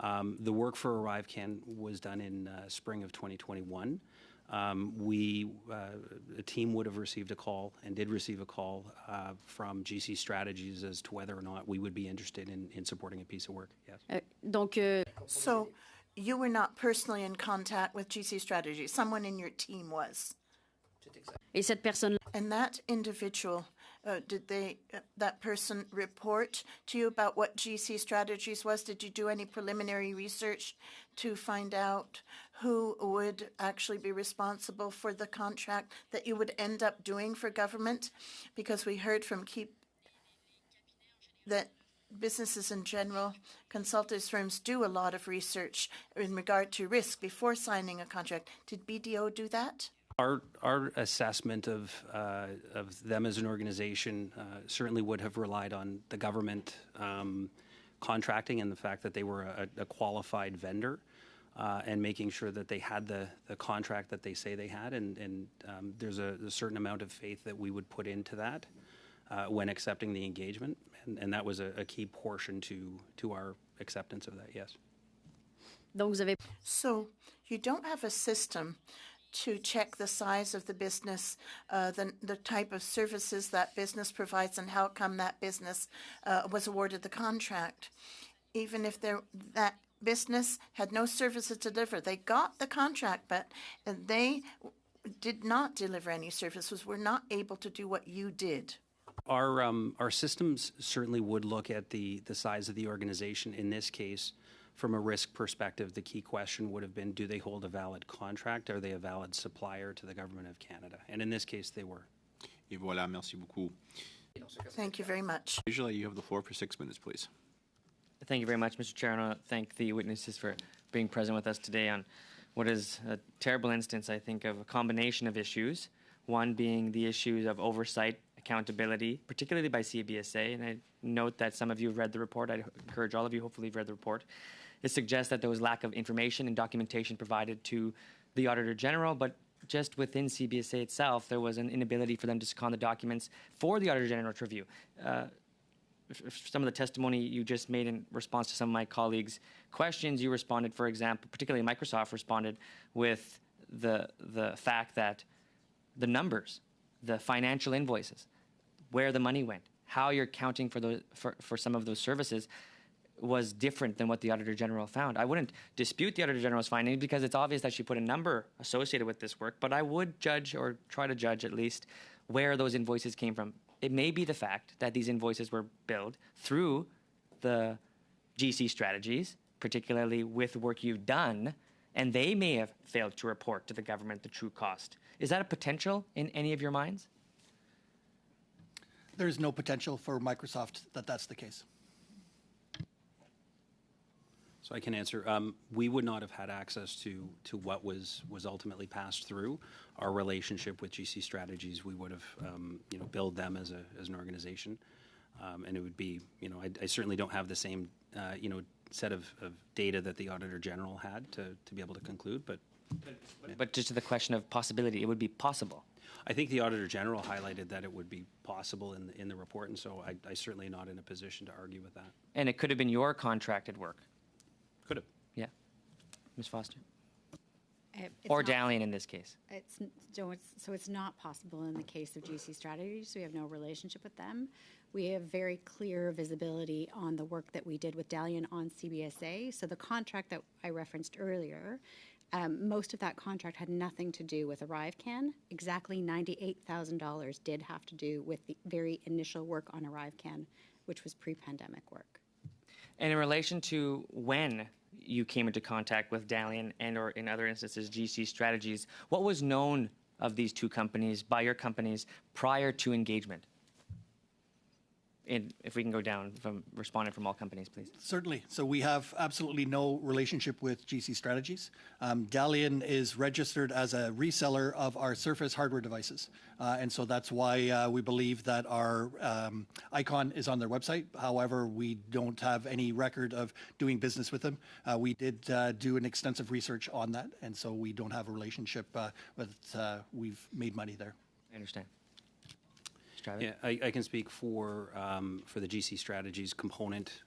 The work for ArriveCan was done in spring of 2021. A team would have received a call and did receive a call from GC Strategies as to whether or not we would be interested in supporting a piece of work. Yes. So you were not personally in contact with GC Strategies. Someone in your team was. And that individual, that person report to you about what GC Strategies was? Did you do any preliminary research to find out who would actually be responsible for the contract that you would end up doing for government? Because we heard from that businesses in general, consultants firms do a lot of research in regard to risk before signing a contract. Did BDO do that? Our assessment of them as an organization certainly would have relied on the government contracting and the fact that they were a qualified vendor and making sure that they had the contract that they say they had. And there's a certain amount of faith that we would put into that when accepting the engagement. And that was a key portion to our acceptance of that, yes. So you don't have a system to check the size of the business, the type of services that business provides, and how come that business was awarded the contract. Even if that business had no services to deliver, they got the contract, but they did not deliver any services, were not able to do what you did. Our systems certainly would look at the size of the organization. In this case, from a risk perspective, the key question would have been, do they hold a valid contract? Are they a valid supplier to the Government of Canada? And in this case, they were. Et voilà, merci beaucoup. Thank you very much. Usually you have the floor for 6 minutes, please. Thank you very much, Mr. Chair. I want to thank the witnesses for being present with us today on what is a terrible instance, I think, of a combination of issues. One being the issues of oversight, accountability, particularly by CBSA. And I note that some of you have read the report. I encourage all of you, hopefully, you've read the report. It suggests that there was lack of information and documentation provided to the Auditor General, but just within CBSA itself, there was an inability for them to second the documents for the Auditor General to review. Some of the testimony you just made in response to some of my colleagues' questions, you responded, for example, particularly Microsoft responded with the fact that the numbers, the financial invoices, where the money went, how you're accounting for some of those services was different than what the Auditor General found. I wouldn't dispute the Auditor General's findings because it's obvious that she put a number associated with this work, but I would judge, or try to judge at least, where those invoices came from. It may be the fact that these invoices were billed through the GC Strategies, particularly with work you've done, and they may have failed to report to the government the true cost. Is that a potential in any of your minds? There's no potential for Microsoft that that's the case. So I can answer. We would not have had access to what was ultimately passed through. Our relationship with GC Strategies, we would have billed them as an organization, and it would be I certainly don't have the same set of data that the Auditor General had to be able to conclude, but just to the question of possibility, it would be possible. I think the Auditor General highlighted that it would be possible in the report, and so I certainly not in a position to argue with that. And it could have been your contracted work. Could have. Yeah. Ms. Foster? Or Dalian in this case. It's not possible in the case of GC Strategies. We have no relationship with them. We have very clear visibility on the work that we did with Dalian on CBSA. So the contract that I referenced earlier, most of that contract had nothing to do with ArriveCan. Exactly $98,000 did have to do with the very initial work on ArriveCan, which was pre-pandemic work. And in relation to when you came into contact with Dalian and or in other instances GC Strategies, what was known of these two companies by your companies prior to engagement? if we can go down from responding from all companies, please. Certainly. So we have absolutely no relationship with GC Strategies. Dalian is registered as a reseller of our Surface hardware devices. And so that's why we believe that our icon is on their website. However, we don't have any record of doing business with them. We did do an extensive research on that, and so we don't have a relationship, but we've made money there. I understand. Yeah, I can speak for the GC Strategies component,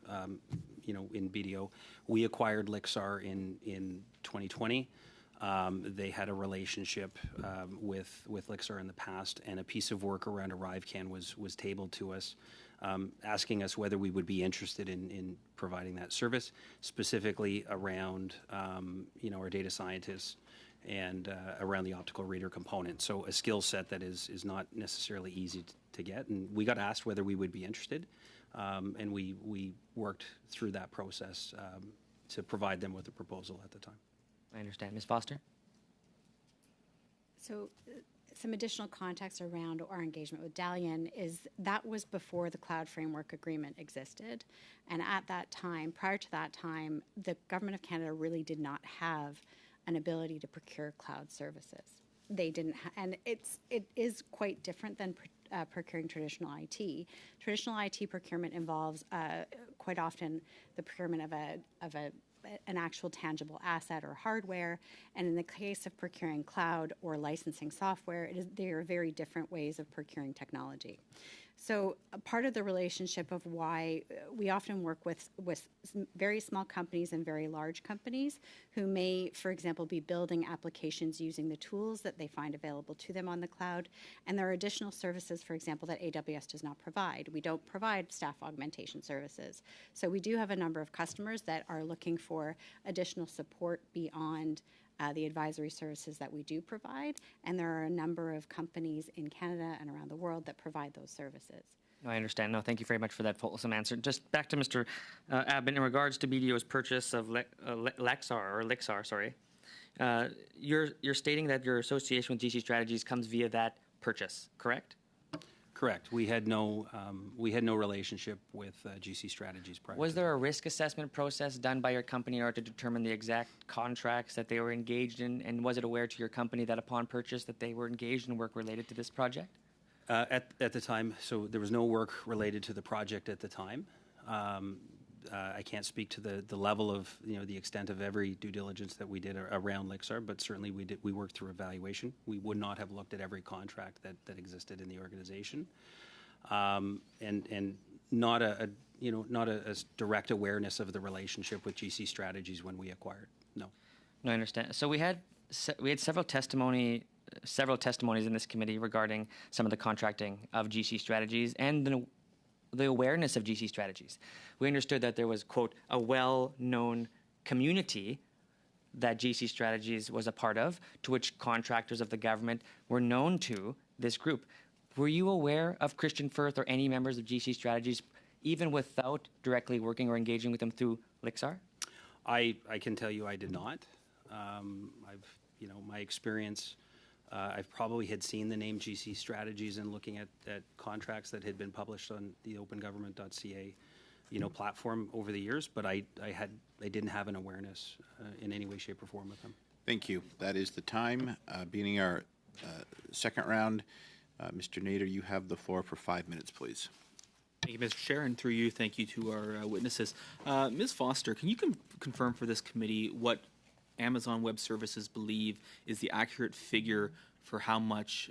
in BDO. We acquired Lixar in 2020. They had a relationship with Lixar in the past, and a piece of work around ArriveCan was tabled to us, asking us whether we would be interested in providing that service, specifically around our data scientists and around the optical reader component. So a skill set that is not necessarily easy to get. And we got asked whether we would be interested, and we worked through that process to provide them with a proposal at the time. I understand. Ms. Foster? So some additional context around our engagement with Dalian is that was before the Cloud Framework Agreement existed. And at that time, prior to that time, the Government of Canada really did not have an ability to procure cloud services. They didn't, and it is quite different than procuring traditional IT. Traditional IT procurement involves quite often the procurement of an actual tangible asset or hardware, and in the case of procuring cloud or licensing software, they are very different ways of procuring technology. So a part of the relationship of why we often work with very small companies and very large companies who may, for example, be building applications using the tools that they find available to them on the cloud. And there are additional services, for example, that AWS does not provide. We don't provide staff augmentation services. So we do have a number of customers that are looking for additional support beyond the advisory services that we do provide, and there are a number of companies in Canada and around the world that provide those services. No, I understand. No, thank you very much for that fulsome answer. Just back to Mr. Abbott, in regards to BDO's purchase of Lixar, sorry. You're stating that your association with GC Strategies comes via that purchase, correct? Correct. We had no relationship with GC Strategies prior. Was there a risk assessment process done by your company or to determine the exact contracts that they were engaged in? And was it aware to your company that upon purchase that they were engaged in work related to this project? At the time, so there was no work related to the project at the time. I can't speak to the level of the extent of every due diligence that we did around Lixar, but certainly we worked through evaluation. We would not have looked at every contract that existed in the organization, and not a direct awareness of the relationship with GC Strategies when we acquired. No, I understand. So we had several testimonies in this committee regarding some of the contracting of GC Strategies and the awareness of GC Strategies. We understood that there was, quote, a well-known community that GC Strategies was a part of, to which contractors of the government were known to this group. Were you aware of Christian Firth or any members of GC Strategies, even without directly working or engaging with them through Lixar? I can tell you I did not. My experience, I've probably had seen the name GC Strategies and looking at contracts that had been published on the opengovernment.ca, platform over the years, but I didn't have an awareness in any way, shape, or form with them. Thank you. That is the time. Beginning our second round, Mr. Nader, you have the floor for 5 minutes, please. Thank you, Mr. Chair, and through you, thank you to our witnesses. Ms. Foster, can you confirm for this committee what Amazon Web Services believe is the accurate figure for how much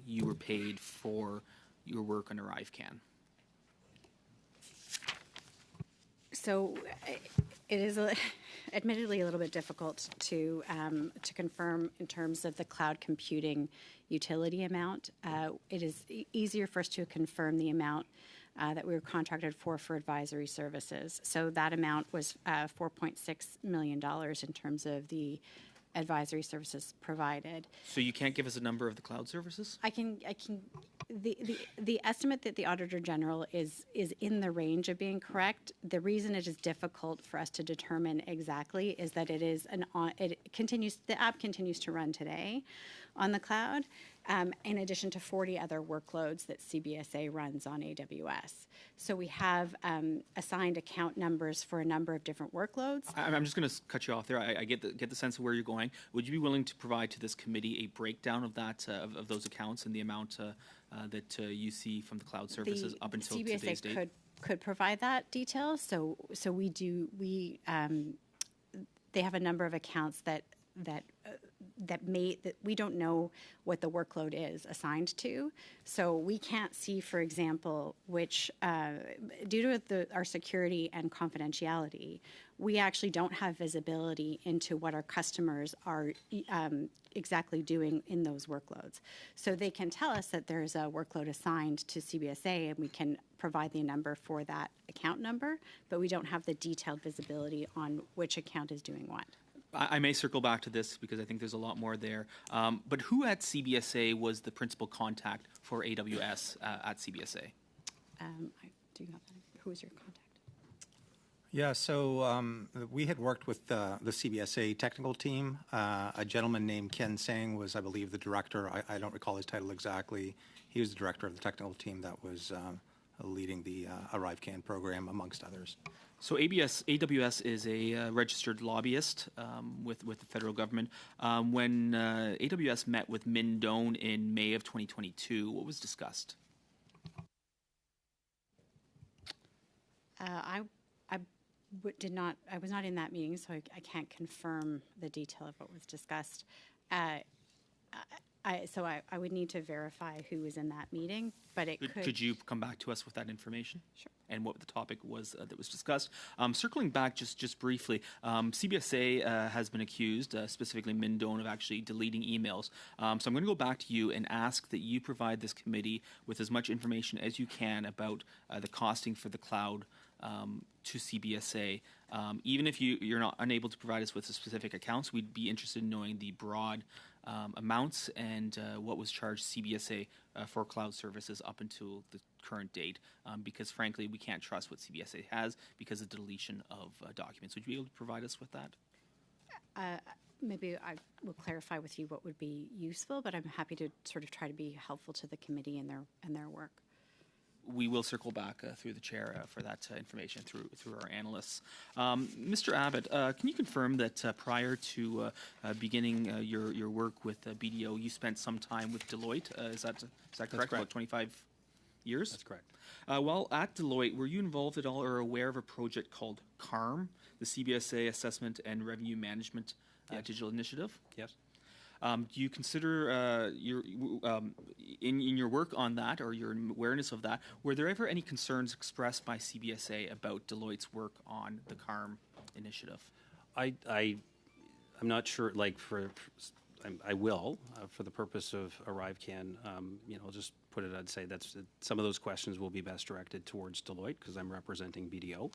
you were paid for your work on ArriveCan? So it is admittedly a little bit difficult to confirm in terms of the cloud computing utility amount. It is easier for us to confirm the amount that we were contracted for advisory services. So that amount was $4.6 million in terms of the advisory services provided. So you can't give us a number of the cloud services? I can. The estimate that the Auditor General is in the range of being correct. The reason it is difficult for us to determine exactly is that the app continues to run today on the cloud. in addition to 40 other workloads that CBSA runs on AWS. So we have assigned account numbers for a number of different workloads. I'm just going to cut you off there. I get the sense of where you're going. Would you be willing to provide to this committee a breakdown of that of those accounts and the amount that you see from the cloud services up until CBSA today's date? could provide that detail. So we do. They have a number of accounts that we don't know what the workload is assigned to. So we can't see, for example, which, due to our security and confidentiality, we actually don't have visibility into what our customers are exactly doing in those workloads. So they can tell us that there's a workload assigned to CBSA, and we can provide the number for that account number, but we don't have the detailed visibility on which account is doing what. I may circle back to this because I think there's a lot more there. But who at CBSA was the principal contact for AWS at CBSA? Do you have that? Who was your contact? Yeah, so we had worked with the CBSA technical team. A gentleman named Ken Sang was, I believe, the director. I don't recall his title exactly. He was the director of the technical team that was leading the ArriveCAN program, amongst others. So AWS is a registered lobbyist with the federal government. When AWS met with Min Doan in May of 2022, what was discussed? I was not in that meeting, so I can't confirm the detail of what was discussed. So I would need to verify who was in that meeting, but it could. Could you come back to us with that information? Sure. And what the topic was that was discussed. Circling back just briefly, CBSA has been accused, specifically Min Doan, of actually deleting emails. So I'm going to go back to you and ask that you provide this committee with as much information as you can about the costing for the cloud to CBSA. Even if you're not unable to provide us with the specific accounts, we'd be interested in knowing the broad amounts and what was charged CBSA for cloud services up until the current date, because frankly we can't trust what CBSA has because of deletion of documents. Would you be able to provide us with that? Maybe I will clarify with you what would be useful, but I'm happy to sort of try to be helpful to the committee in their work. We will circle back through the chair for that information through our analysts. Mr. Abbott, can you confirm that prior to beginning your work with BDO, you spent some time with Deloitte? Is that correct? Correct. About 25 years? That's correct. While at Deloitte, were you involved at all or aware of a project called CARM, the CBSA Assessment and Revenue Management Digital Initiative? Yes. Do you consider in your work on that or your awareness of that, were there ever any concerns expressed by CBSA about Deloitte's work on the CARM initiative? I'm not sure. I will for the purpose of ArriveCAN. I'll just put it. I'd say that's some of those questions will be best directed towards Deloitte because I'm representing BDO.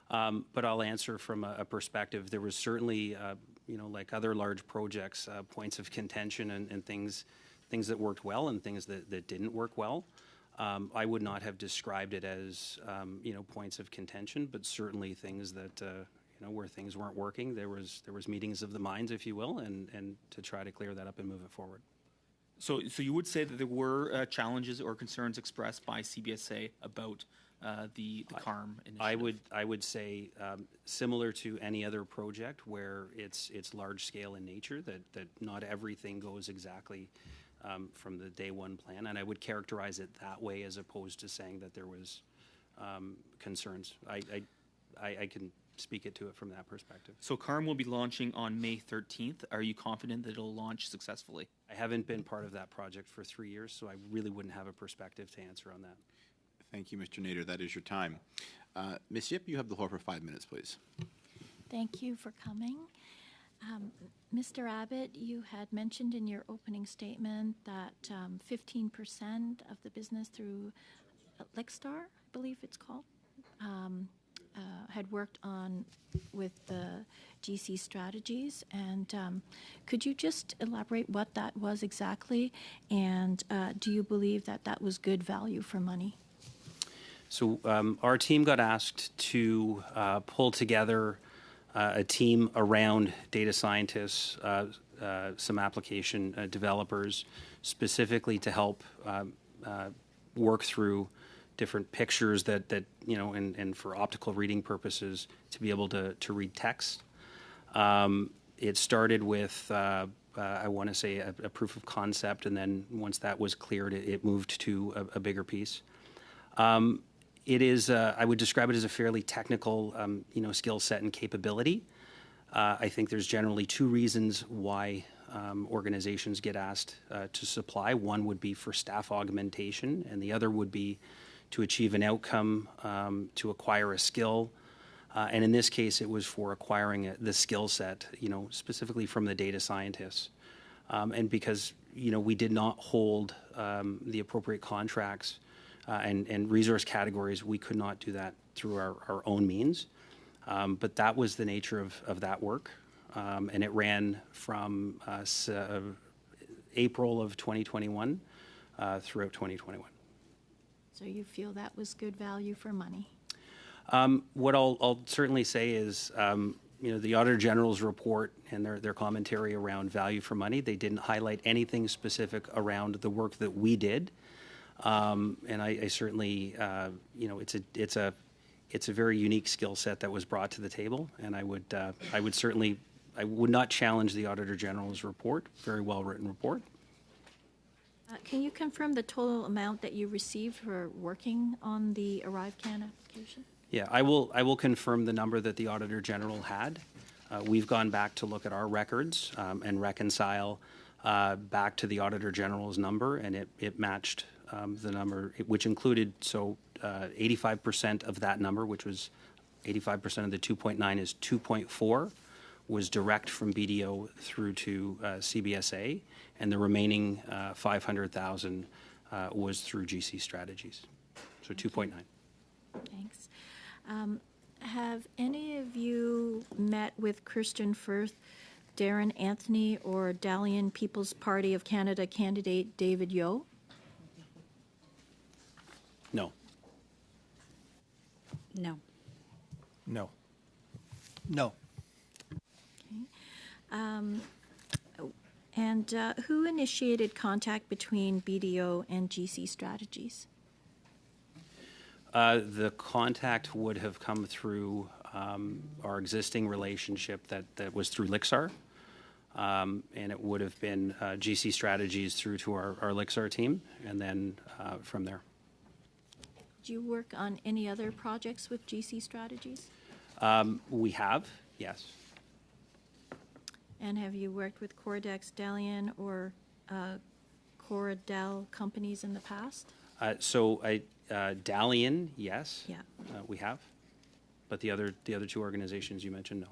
But I'll answer from a perspective. There was certainly, like other large projects, points of contention and things that worked well and things that didn't work well. I would not have described it as, points of contention, but certainly things that, where things weren't working. There was meetings of the minds, if you will, and to try to clear that up and move it forward. So you would say that there were challenges or concerns expressed by CBSA about the CARM initiative? I would say similar to any other project where it's large scale in nature, that not everything goes exactly from the day one plan, and I would characterize it that way as opposed to saying that there was concerns. I can speak to it from that perspective. So CARM will be launching on May 13th. Are you confident that it'll launch successfully? I haven't been part of that project for 3 years, so I really wouldn't have a perspective to answer on that. Thank you, Mr. Nader. That is your time. Ms. Yip, you have the floor for 5 minutes, please. Thank you for coming. Mr. Abbott, you had mentioned in your opening statement that 15% of the business through Lexstar, I believe it's called, had worked on with the GC strategies. And could you just elaborate what that was exactly? And do you believe that that was good value for money? So our team got asked to pull together a team around data scientists, some application developers, specifically to help work through different pictures that and for optical reading purposes to be able to read text. It started with I want to say a proof of concept, and then once that was cleared, it moved to a bigger piece. It is I would describe it as a fairly technical skill set and capability. I think there's generally two reasons why organizations get asked to supply. One would be for staff augmentation, and the other would be to achieve an outcome, to acquire a skill. And in this case, it was for acquiring the skill set, specifically from the data scientists. And because, we did not hold the appropriate contracts and resource categories, we could not do that through our own means. But that was the nature of that work. And it ran from April of 2021 throughout 2021. So you feel that was good value for money? What I'll certainly say is, the Auditor General's report and their commentary around value for money, they didn't highlight anything specific around the work that we did. And I certainly, it's a very unique skill set that was brought to the table, and I would not challenge the Auditor General's report. Very well written report. Can you confirm the total amount that you received for working on the ArriveCAN application? Yeah, I will confirm the number that the Auditor General had. We've gone back to look at our records and reconcile back to the Auditor General's number, and it matched the number, which included 85% of that number, which was 85% of the 2.9 is 2.4, was direct from BDO through to CBSA, and the remaining 500,000 was through GC Strategies. So 2.9. Thanks. Have any of you met with Kirsten Firth, Darren Anthony, or Dalian People's Party of Canada candidate David Yeo? No. No. No. No. And who initiated contact between BDO and GC Strategies? The contact would have come through our existing relationship that was through Lixar, and it would have been GC Strategies through to our Lixar team, and then from there. Do you work on any other projects with GC Strategies? We have, yes. And have you worked with Coredex, Dalian, or Coredel companies in the past? Dalian, yes. Yeah. We have. But the other two organizations you mentioned, no.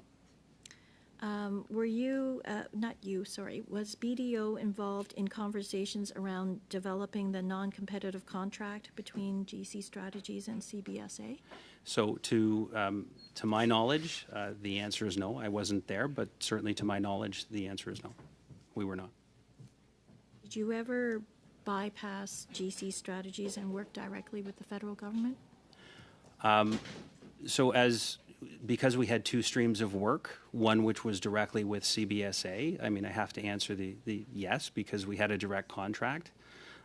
Were you, was BDO involved in conversations around developing the non-competitive contract between GC Strategies and CBSA? So to my knowledge, the answer is no. I wasn't there, but certainly to my knowledge, the answer is no. We were not. Did you ever bypass GC Strategies and work directly with the federal government? Because we had two streams of work, one which was directly with CBSA, I have to answer the yes, because we had a direct contract,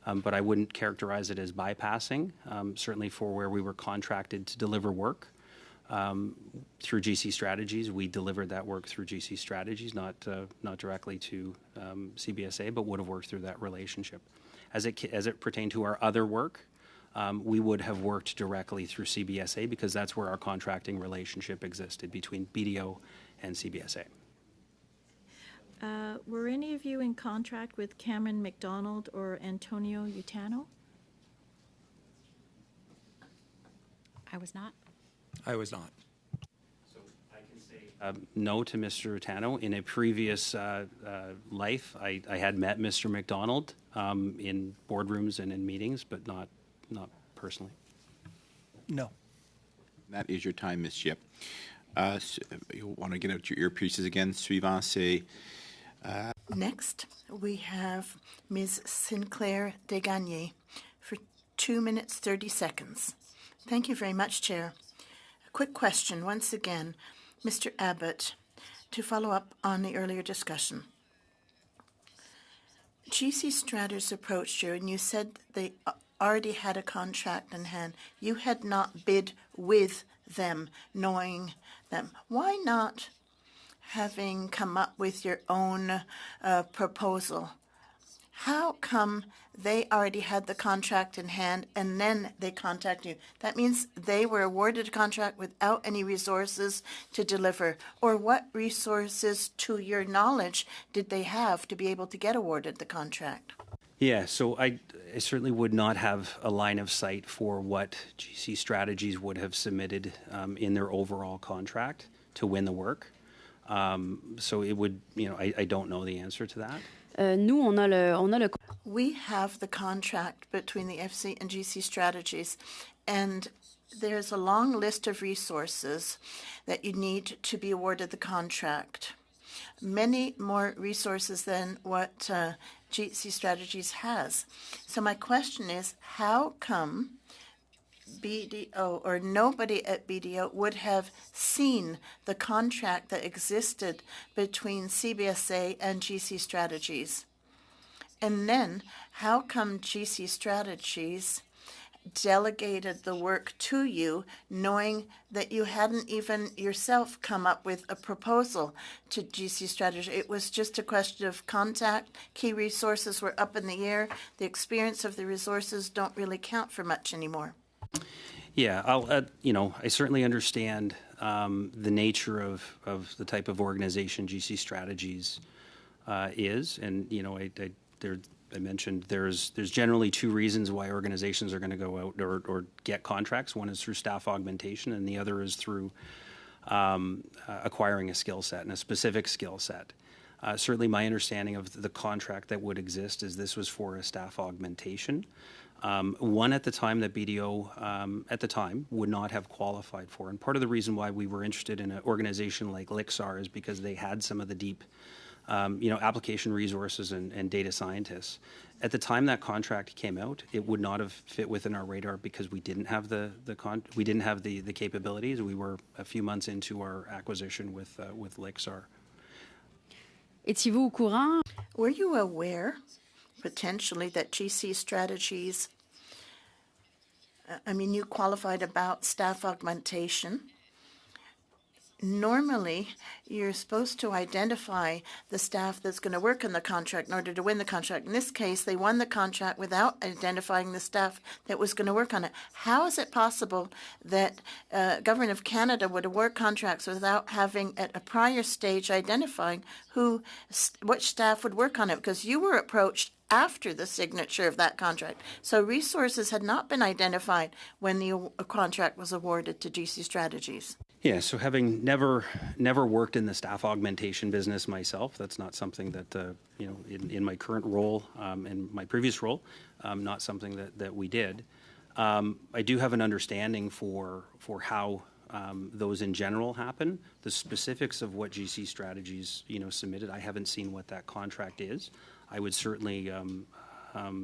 but I wouldn't characterize it as bypassing. Certainly for where we were contracted to deliver work through GC Strategies, we delivered that work through GC Strategies, not directly to CBSA, but would have worked through that relationship. As it pertained to our other work, we would have worked directly through CBSA because that's where our contracting relationship existed between BDO and CBSA. Were any of you in contract with Cameron McDonald or Antonio Utano? I was not. I was not. So I can say no to Mr. Utano. In a previous life, I had met Mr. McDonald in boardrooms and in meetings, but not personally. No. That is your time, Ms. Yip. You want to get out your earpieces again. Suivant, c'est... Next, we have Ms. Sinclair Desgagnés for 2 minutes, 30 seconds. Thank you very much, Chair. A quick question once again. Mr. Abbott, to follow up on the earlier discussion, GC Stratters approached you and you said they already had a contract in hand. You had not bid with them, knowing them. Why not having come up with your own proposal? How come they already had the contract in hand and then they contact you? That means they were awarded a contract without any resources to deliver. Or what resources, to your knowledge, did they have to be able to get awarded the contract? Yeah, so I certainly would not have a line of sight for what GC Strategies would have submitted in their overall contract to win the work. So it would, I don't know the answer to that. We have the contract between the FC and GC Strategies, and there's a long list of resources that you need to be awarded the contract. Many more resources than what GC Strategies has. So my question is, how come BDO or nobody at BDO would have seen the contract that existed between CBSA and GC Strategies? And then how come GC Strategies delegated the work to you, knowing that you hadn't even yourself come up with a proposal to GC Strategy? It was just a question of contact. Key resources were up in the air. The experience of the resources don't really count for much anymore. Yeah, I certainly understand the nature of the type of organization GC Strategies is, and I mentioned there's generally two reasons why organizations are going to go out or get contracts. One is through staff augmentation, and the other is through acquiring a skill set and a specific skill set. Certainly, my understanding of the contract that would exist is this was for a staff augmentation. One at the time that BDO at the time would not have qualified for. And part of the reason why we were interested in an organization like Lixar is because they had some of the deep application resources and data scientists. At the time that contract came out, it would not have fit within our radar because we didn't have the capabilities. We were a few months into our acquisition with Lixar. Étiez-vous au courant? Were you aware, potentially, that GC Strategies, you qualified about staff augmentation. Normally, you're supposed to identify the staff that's going to work on the contract in order to win the contract. In this case, they won the contract without identifying the staff that was going to work on it. How is it possible that Government of Canada would award contracts without having, at a prior stage, identifying which staff would work on it? Because you were approached after the signature of that contract. So resources had not been identified when the contract was awarded to GC Strategies. Yeah, so having never worked in the staff augmentation business myself, that's not something that, in my current role and my previous role, not something that we did. I do have an understanding for how those in general happen. The specifics of what GC Strategies, submitted, I haven't seen what that contract is. I would certainly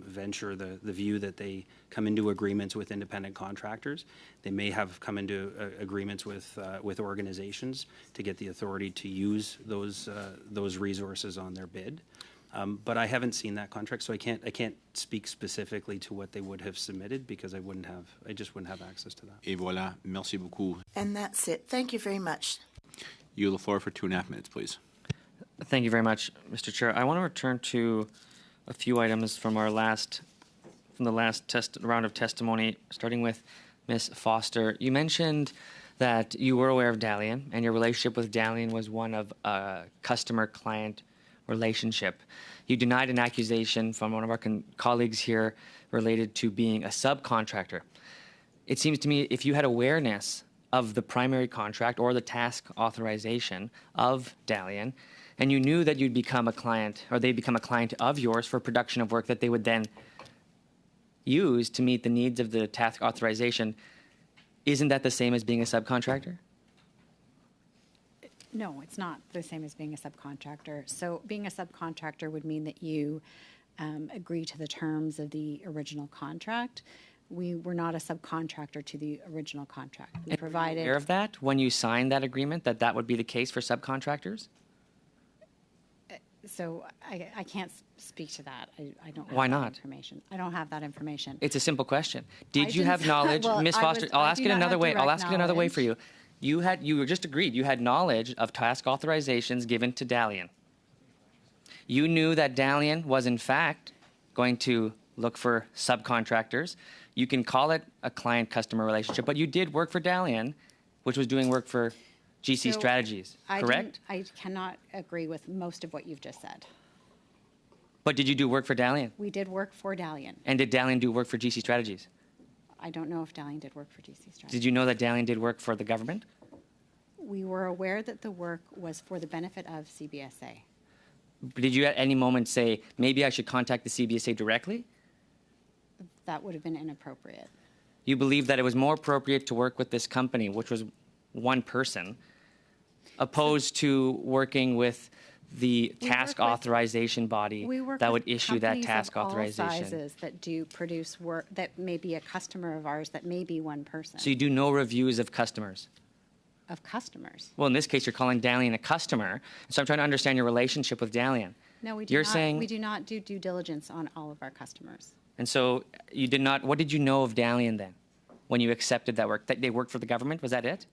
venture the view that they come into agreements with independent contractors. They may have come into agreements with organizations to get the authority to use those resources on their bid. But I haven't seen that contract, so I can't speak specifically to what they would have submitted because I just wouldn't have access to that. Et voilà, merci beaucoup. And that's it. Thank you very much. You have the floor for 2.5 minutes, please. Thank you very much, Mr. Chair. I want to return to a few items from the last round of testimony, starting with Ms. Foster. You mentioned that you were aware of Dalian, and your relationship with Dalian was one of a customer-client relationship. You denied an accusation from one of our colleagues here related to being a subcontractor. It seems to me if you had awareness of the primary contract or the task authorization of Dalian, and you knew that you'd become a client, or they'd become a client of yours for production of work that they would then use to meet the needs of the task authorization, isn't that the same as being a subcontractor? No, it's not the same as being a subcontractor. So being a subcontractor would mean that you agree to the terms of the original contract. We were not a subcontractor to the original contract. We And were you provided. aware of that when you signed that agreement, that that would be the case for subcontractors? So I can't speak to that. I don't have Why that not? information. I don't have that information. It's a simple question. I Did you have didn't- knowledge, well, Ms. I Foster? was- I'll I ask do it not another have way. I'll direct ask it another way for knowledge. you. You were just agreed. You had knowledge of task authorizations given to Dalian. You knew that Dalian was in fact going to look for subcontractors. You can call it a client-customer relationship, but you did work for Dalian, which was doing work for GC So, Strategies, correct? I cannot agree with most of what you've just said. But did you do work for Dalian? We did work for Dalian. And did Dalian do work for GC Strategies? I don't know if Dalian did work for GC Strategy. Did you know that Dalian did work for the government? We were aware that the work was for the benefit of CBSA. Did you at any moment say, maybe I should contact the CBSA directly? That would have been inappropriate. You believe that it was more appropriate to work with this company, which was one person, opposed to working with the task work with- authorization body We work that with would issue that companies task of all authorization. sizes that do produce work that may be a customer of ours, that may be one person. So you do no reviews of customers. Of customers. Well, in this case, you're calling Dalian a customer. So I'm trying to understand your relationship with Dalian. No, we do You're not. saying- We do not do due diligence on all of our customers. And so you did not, what did you know of Dalian then when you accepted that work? That they worked for the government? Was that it?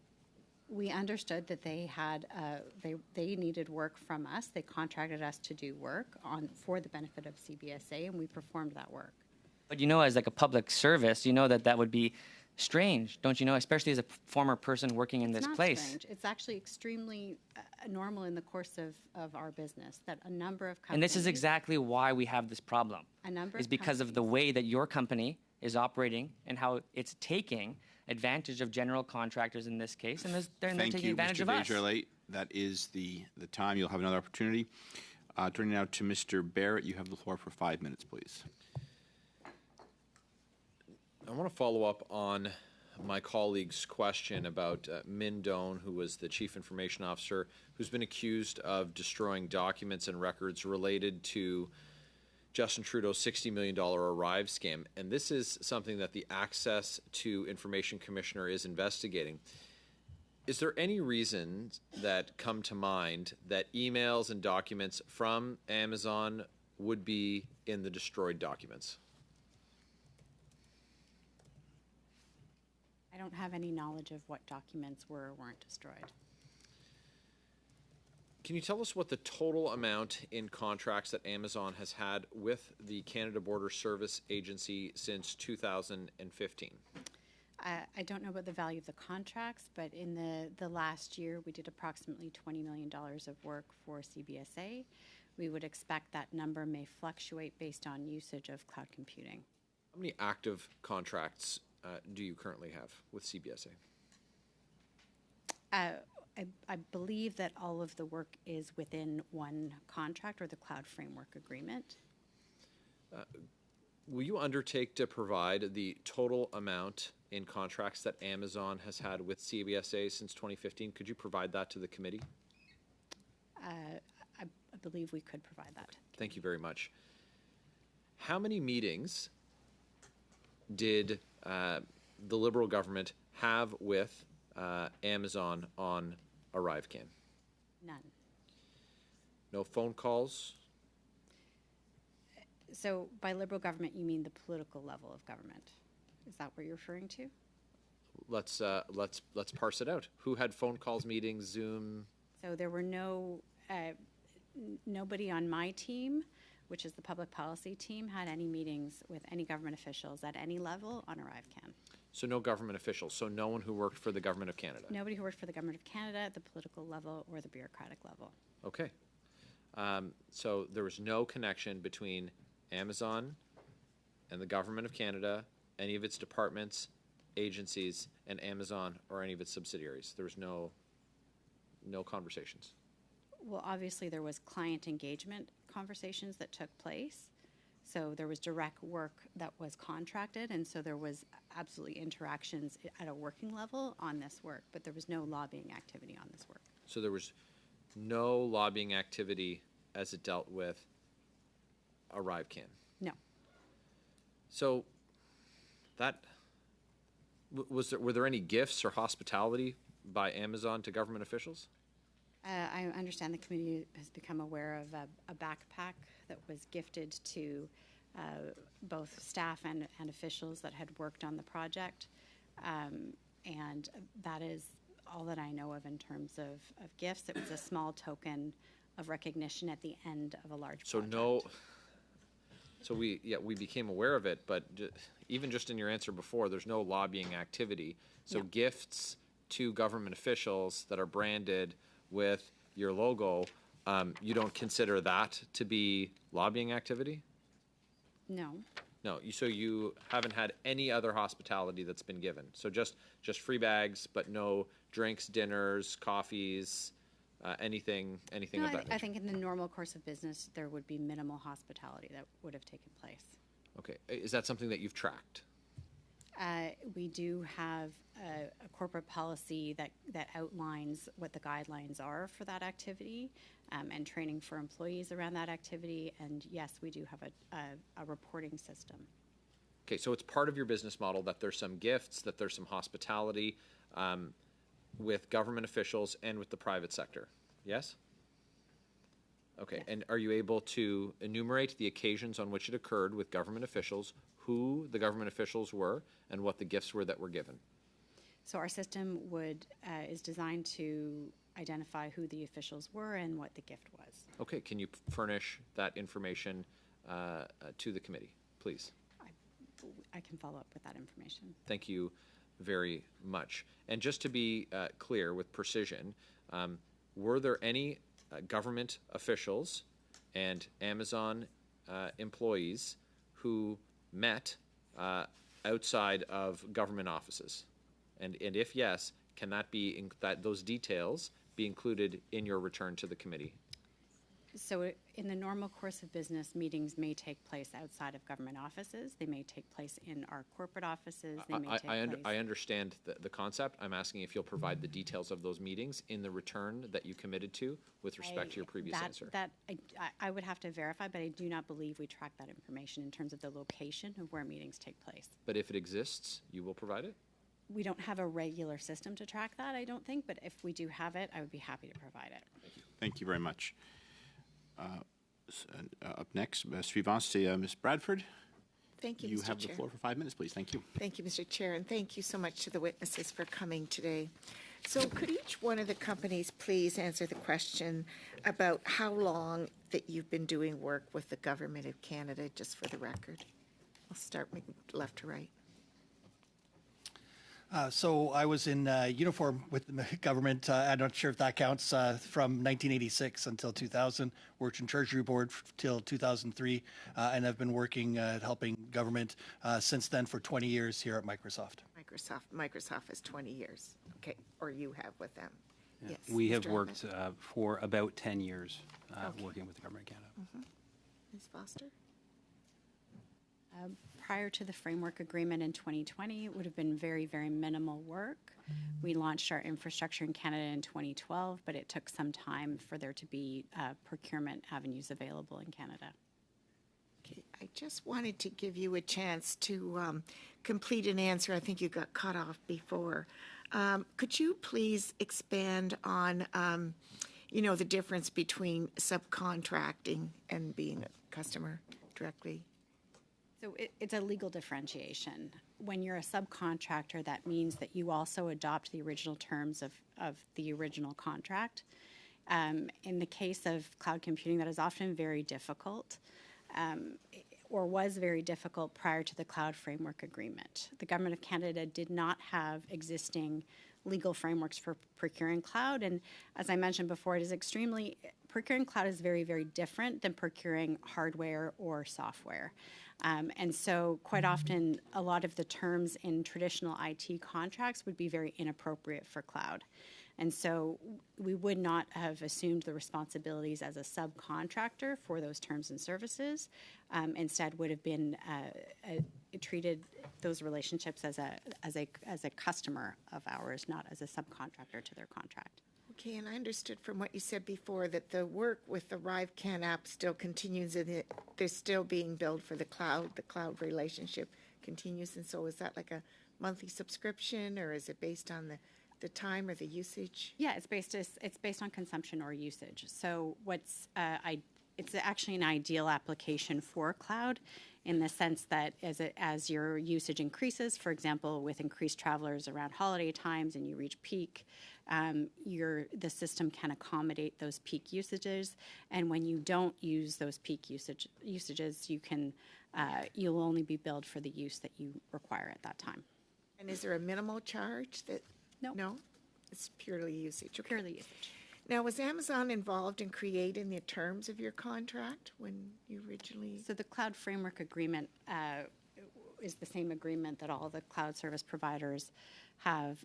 We understood that they had they needed work from us. They contracted us to do work for the benefit of CBSA, and we performed that work. But you know, as like a public service, you know that that would be strange, don't you know? Especially as a former person working in It's this not place. strange. It's actually extremely normal in the course of our business that a number of companies. And this is exactly why we have this problem. A number is of because of the way that your company is operating and how it's taking advantage of general contractors in this case, and they're Thank taking you, advantage Mr. of us. Desjardins. That is the time. You'll have another opportunity. Turning now to Mr. Barrett. You have the floor for 5 minutes, please. I want to follow up on my colleague's question about Min Doan, who was the Chief Information Officer, who's been accused of destroying documents and records related to Justin Trudeau's $60 million Arrive scam. And this is something that the Access to Information Commissioner is investigating. Is there any reason that come to mind that emails and documents from Amazon would be in the destroyed documents? I don't have any knowledge of what documents were or weren't destroyed. Can you tell us what the total amount in contracts that Amazon has had with the Canada Border Service Agency since 2015? I don't know about the value of the contracts, but in the last year, we did approximately $20 million of work for CBSA. We would expect that number may fluctuate based on usage of cloud computing. How many active contracts do you currently have with CBSA? I believe that all of the work is within one contract or the cloud framework agreement. Will you undertake to provide the total amount in contracts that Amazon has had with CBSA since 2015? Could you provide that to the committee? I believe we could provide that. Thank you very much. How many meetings did the Liberal government have with Amazon on ArriveCan? None. No phone calls? So by Liberal government, you mean the political level of government? Is that what you're referring to? Let's parse it out. Who had phone calls, meetings, Zoom? So there were nobody on my team, which is the public policy team, had any meetings with any government officials at any level on ArriveCan. So no government officials, so no one who worked for the Government of Canada? Nobody who worked for the Government of Canada at the political level or the bureaucratic level. Okay. So there was no connection between Amazon and the Government of Canada, any of its departments, agencies, and Amazon or any of its subsidiaries. There was no conversations. Well, obviously there was client engagement conversations that took place. So there was direct work that was contracted, and so there was absolutely interactions at a working level on this work, but there was no lobbying activity on this work. So there was no lobbying activity as it dealt with ArriveCan? No. So were there any gifts or hospitality by Amazon to government officials? I understand the committee has become aware of a backpack that was gifted to both staff and officials that had worked on the project. And that is all that I know of in terms of gifts. It was a small token of recognition at the end of a large project. So we became aware of it, but even just in your answer before, there's no lobbying activity. So gifts to government officials that are branded with your logo, you don't consider that to be lobbying activity? No. No. So you haven't had any other hospitality that's been given. So just free bags, but no drinks, dinners, coffees, anything of that nature. I think in the normal course of business, there would be minimal hospitality that would have taken place. Okay. Is that something that you've tracked? We do have a corporate policy that outlines what the guidelines are for that activity and training for employees around that activity. And yes, we do have a reporting system. Okay, so it's part of your business model that there's some gifts, that there's some hospitality with government officials and with the private sector. Yes? Okay, yes. And are you able to enumerate the occasions on which it occurred with government officials, who the government officials were, and what the gifts were that were given? So our system is designed to identify who the officials were and what the gift was. Okay, can you furnish that information to the committee, please? I can follow up with that information. Thank you very much. And just to be clear with precision, were there any government officials and Amazon employees who met outside of government offices? And if yes, can that be those details be included in your return to the committee? So in the normal course of business, meetings may take place outside of government offices. They may take place in our corporate offices. They may I understand the concept. I'm asking if you'll provide the details of those meetings in the return that you committed to with respect to your previous answer. I would have to verify, but I do not believe we track that information in terms of the location of where meetings take place. But if it exists, you will provide it? We don't have a regular system to track that, I don't think, but if we do have it, I would be happy to provide it. Thank you. Thank you very much. Up next, suivant, c'est Ms. Bradford. Thank you, Mr. You have Chair. the floor for 5 minutes, please. Thank you. Thank you, Mr. Chair, and thank you so much to the witnesses for coming today. So could each one of the companies please answer the question about how long that you've been doing work with the Government of Canada, just for the record? I'll start left to right. So I was in uniform with the government. I'm not sure if that counts, from 1986 until 2000. Worked in Treasury Board till 2003, and I've been working helping government since then for 20 years here at Microsoft. Microsoft has 20 years. Okay, or you have with them. Yeah. Yes. We have Mr. worked Ahmed. for about 10 years Okay. working with the Government of Canada. Mm-hmm. Ms. Foster? Prior to the framework agreement in 2020, it would have been very, very minimal work. We launched our infrastructure in Canada in 2012, but it took some time for there to be procurement avenues available in Canada. Okay, I just wanted to give you a chance to complete an answer. I think you got cut off before. Could you please expand on, the difference between subcontracting and being a customer directly? So it's a legal differentiation. When you're a subcontractor, that means that you also adopt the original terms of the original contract. In the case of cloud computing, that is often very difficult, or was very difficult prior to the Cloud Framework Agreement. The Government of Canada did not have existing legal frameworks for procuring cloud, and as I mentioned before, procuring cloud is very, very different than procuring hardware or software. And so quite often, a lot of the terms in traditional IT contracts would be very inappropriate for cloud. And so we would not have assumed the responsibilities as a subcontractor for those terms and services. Instead, would have been treated those relationships as a customer of ours, not as a subcontractor to their contract. Okay, and I understood from what you said before that the work with the ArriveCAN app still continues, and they're still being billed for the cloud relationship continues, and so is that like a monthly subscription, or is it based on the time or the usage? Yeah, it's based on consumption or usage. So it's actually an ideal application for cloud in the sense that as your usage increases, for example, with increased travelers around holiday times and you reach peak, the system can accommodate those peak usages. And when you don't use those peak usages, you'll only be billed for the use that you require at that time. And is there a minimal charge that? No, it's purely usage. Okay. Purely usage. Now, was Amazon involved in creating the terms of your contract when you originally? So the Cloud Framework Agreement is the same agreement that all the cloud service providers have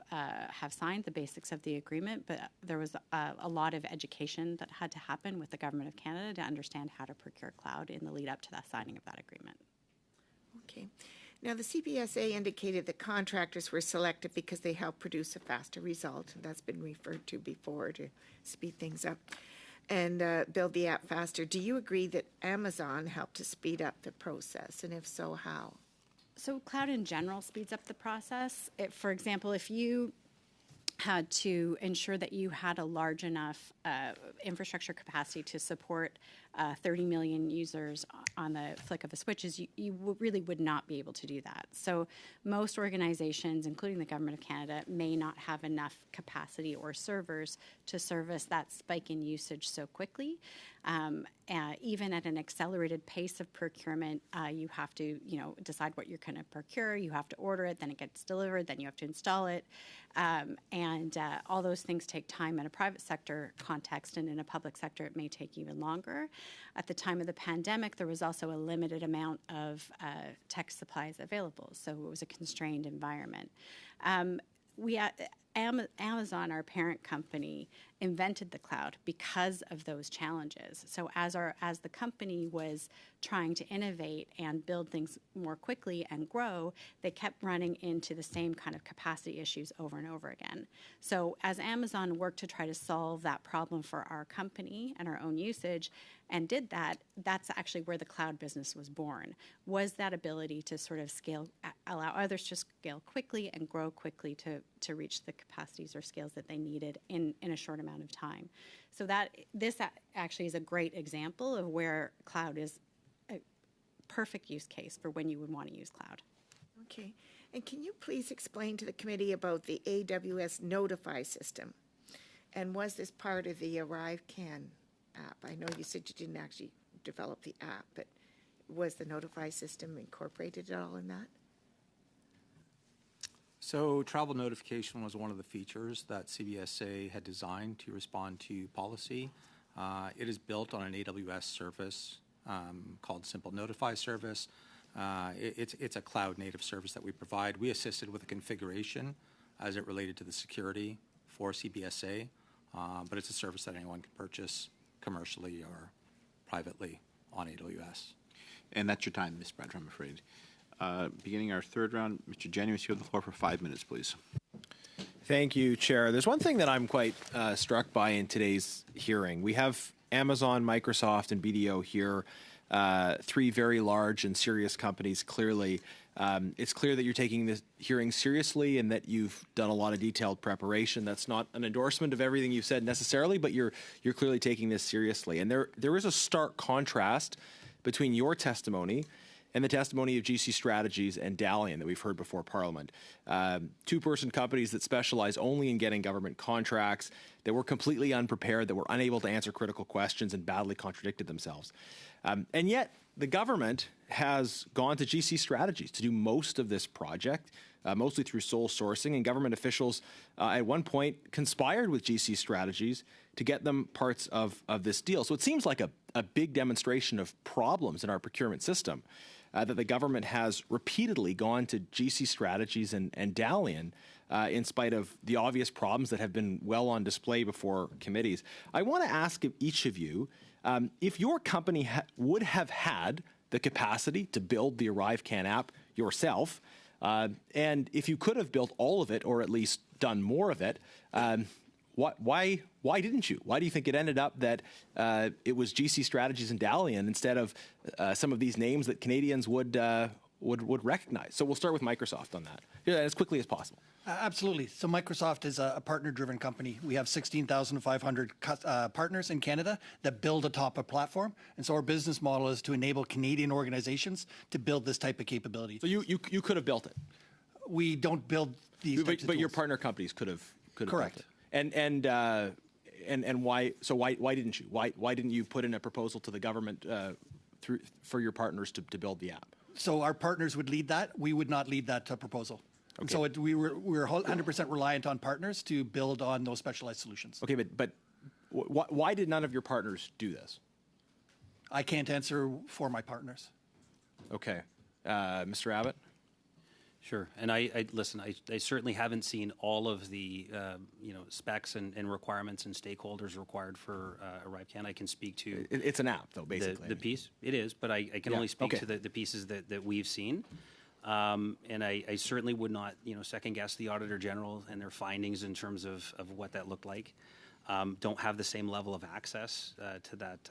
signed, the basics of the agreement, but there was a lot of education that had to happen with the Government of Canada to understand how to procure cloud in the lead up to that signing of that agreement. Okay. Now, the CBSA indicated that contractors were selected because they help produce a faster result, and that's been referred to before to speed things up and build the app faster. Do you agree that Amazon helped to speed up the process, and if so, how? So cloud in general speeds up the process. For example, if you had to ensure that you had a large enough infrastructure capacity to support 30 million users on the flick of a switch, you really would not be able to do that. So most organizations, including the Government of Canada, may not have enough capacity or servers to service that spike in usage so quickly. Even at an accelerated pace of procurement, you have to, decide what you're going to procure. You have to order it, then it gets delivered, then you have to install it, and all those things take time in a private sector context, and in a public sector, it may take even longer. At the time of the pandemic, there was also a limited amount of tech supplies available, so it was a constrained environment. Amazon, our parent company, invented the cloud because of those challenges. So as the company was trying to innovate and build things more quickly and grow, they kept running into the same kind of capacity issues over and over again. So as Amazon worked to try to solve that problem for our company and our own usage, and did that, that's actually where the cloud business was born, was that ability to sort of scale, allow others to scale quickly and grow quickly to reach the capacities or scales that they needed in a short amount of time. So this actually is a great example of where cloud is a perfect use case for when you would want to use cloud. Okay. And can you please explain to the committee about the AWS Notify system? And was this part of the ArriveCAN app? I know you said you didn't actually develop the app, but was the Notify system incorporated at all in that? So travel notification was one of the features that CBSA had designed to respond to policy. It is built on an AWS service called Simple Notify Service. It's a cloud-native service that we provide. We assisted with the configuration as it related to the security for CBSA, but it's a service that anyone can purchase commercially or privately on AWS. And that's your time, Ms. Bradford, I'm afraid. Beginning our third round, Mr. Jennings, you have the floor for 5 minutes, please. Thank you, Chair. There's one thing that I'm quite struck by in today's hearing. We have Amazon, Microsoft, and BDO here, three very large and serious companies, clearly. It's clear that you're taking this hearing seriously and that you've done a lot of detailed preparation. That's not an endorsement of everything you've said necessarily, but you're clearly taking this seriously. And there is a stark contrast between your testimony and the testimony of GC Strategies and Dalian that we've heard before Parliament. Two-person companies that specialize only in getting government contracts, that were completely unprepared, that were unable to answer critical questions and badly contradicted themselves. And yet, the government has gone to GC Strategies to do most of this project, mostly through sole sourcing, and government officials at one point conspired with GC Strategies to get them parts of this deal. So it seems like a big demonstration of problems in our procurement system that the government has repeatedly gone to GC Strategies and Dalian in spite of the obvious problems that have been well on display before committees. I want to ask of each of you, if your company would have had the capacity to build the ArriveCAN app yourself, and if you could have built all of it or at least done more of it, why didn't you? Why do you think it ended up that it was GC Strategies and Dalian instead of some of these names that Canadians would would recognize. So we'll start with Microsoft on that, as quickly as possible. Absolutely. So Microsoft is a partner-driven company. We have 16,500 partners in Canada that build atop a platform. And so our business model is to enable Canadian organizations to build this type of capability. So you could have built it. We don't build these types of But your tools. partner companies could have Correct. built it. And why? So why didn't you? Why didn't you put in a proposal to the government for your partners to build the app? So our partners would lead that. We would not lead that proposal. And so we were 100% reliant on partners to build on those specialized solutions. Okay, but why did none of your partners do this? I can't answer for my partners. Okay, Mr. Abbott. Sure, and I listen. I certainly haven't seen all of the specs and requirements and stakeholders required for ArriveCan. I can speak to it's an app though, basically. The piece it is, but I can only speak to the pieces that we've seen. And I certainly would not second guess the Auditor General and their findings in terms of what that looked like. Don't have the same level of access to that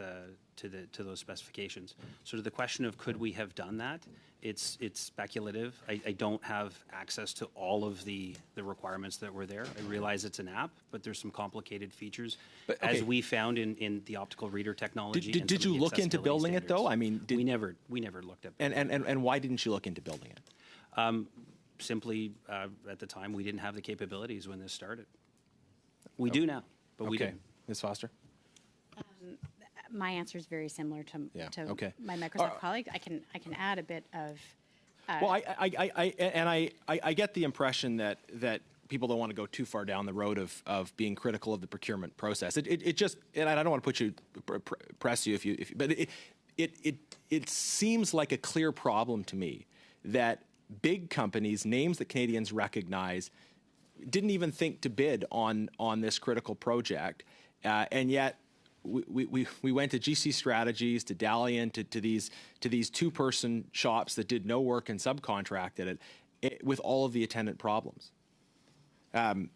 to those specifications. So to the question of could we have done that, it's speculative. I don't have access to all of the requirements that were there. I realize it's an app, but there's some complicated features, as we found in the optical reader technology. Did you look into building it though? I mean, we never looked at. And why didn't you look into building it? Simply at the time we didn't have the capabilities when this started. We do now. But we didn't. Ms. Foster? My answer is very similar to okay. my Microsoft colleague. I can add a bit of. Well, I get the impression that people don't want to go too far down the road of being critical of the procurement process. It just, and I don't want to put you press you but it seems like a clear problem to me that big companies, names that Canadians recognize, didn't even think to bid on this critical project, and yet we went to GC Strategies, to Dalian, to these two-person shops that did no work and subcontracted it with all of the attendant problems. Happy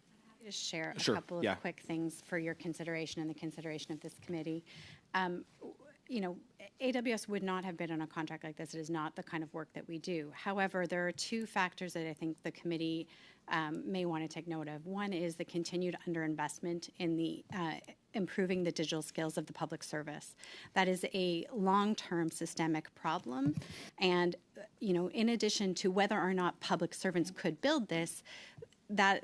to share a Sure, couple of quick things for your consideration and the consideration of this committee. AWS would not have bid on a contract like this. It is not the kind of work that we do. However, there are two factors that I think the committee may want to take note of. One is the continued underinvestment in the improving the digital skills of the public service. That is a long-term systemic problem. And, in addition to whether or not public servants could build this, that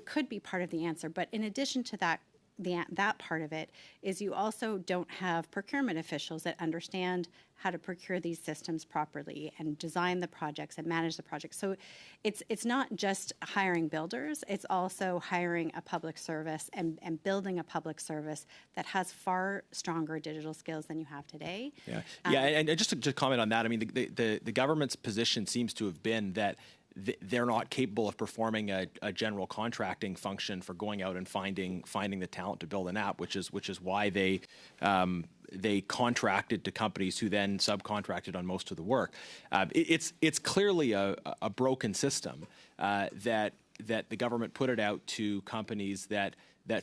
could be part of the answer. But in addition to that, that part of it is you also don't have procurement officials that understand how to procure these systems properly and design the projects and manage the projects. So it's not just hiring builders, it's also hiring a public service and building a public service that has far stronger digital skills than you have today. And just to comment on that, I mean, the government's position seems to have been that they're not capable of performing a general contracting function for going out and finding the talent to build an app, which is why they contracted to companies who then subcontracted on most of the work. It's clearly a broken system that the government put it out to companies that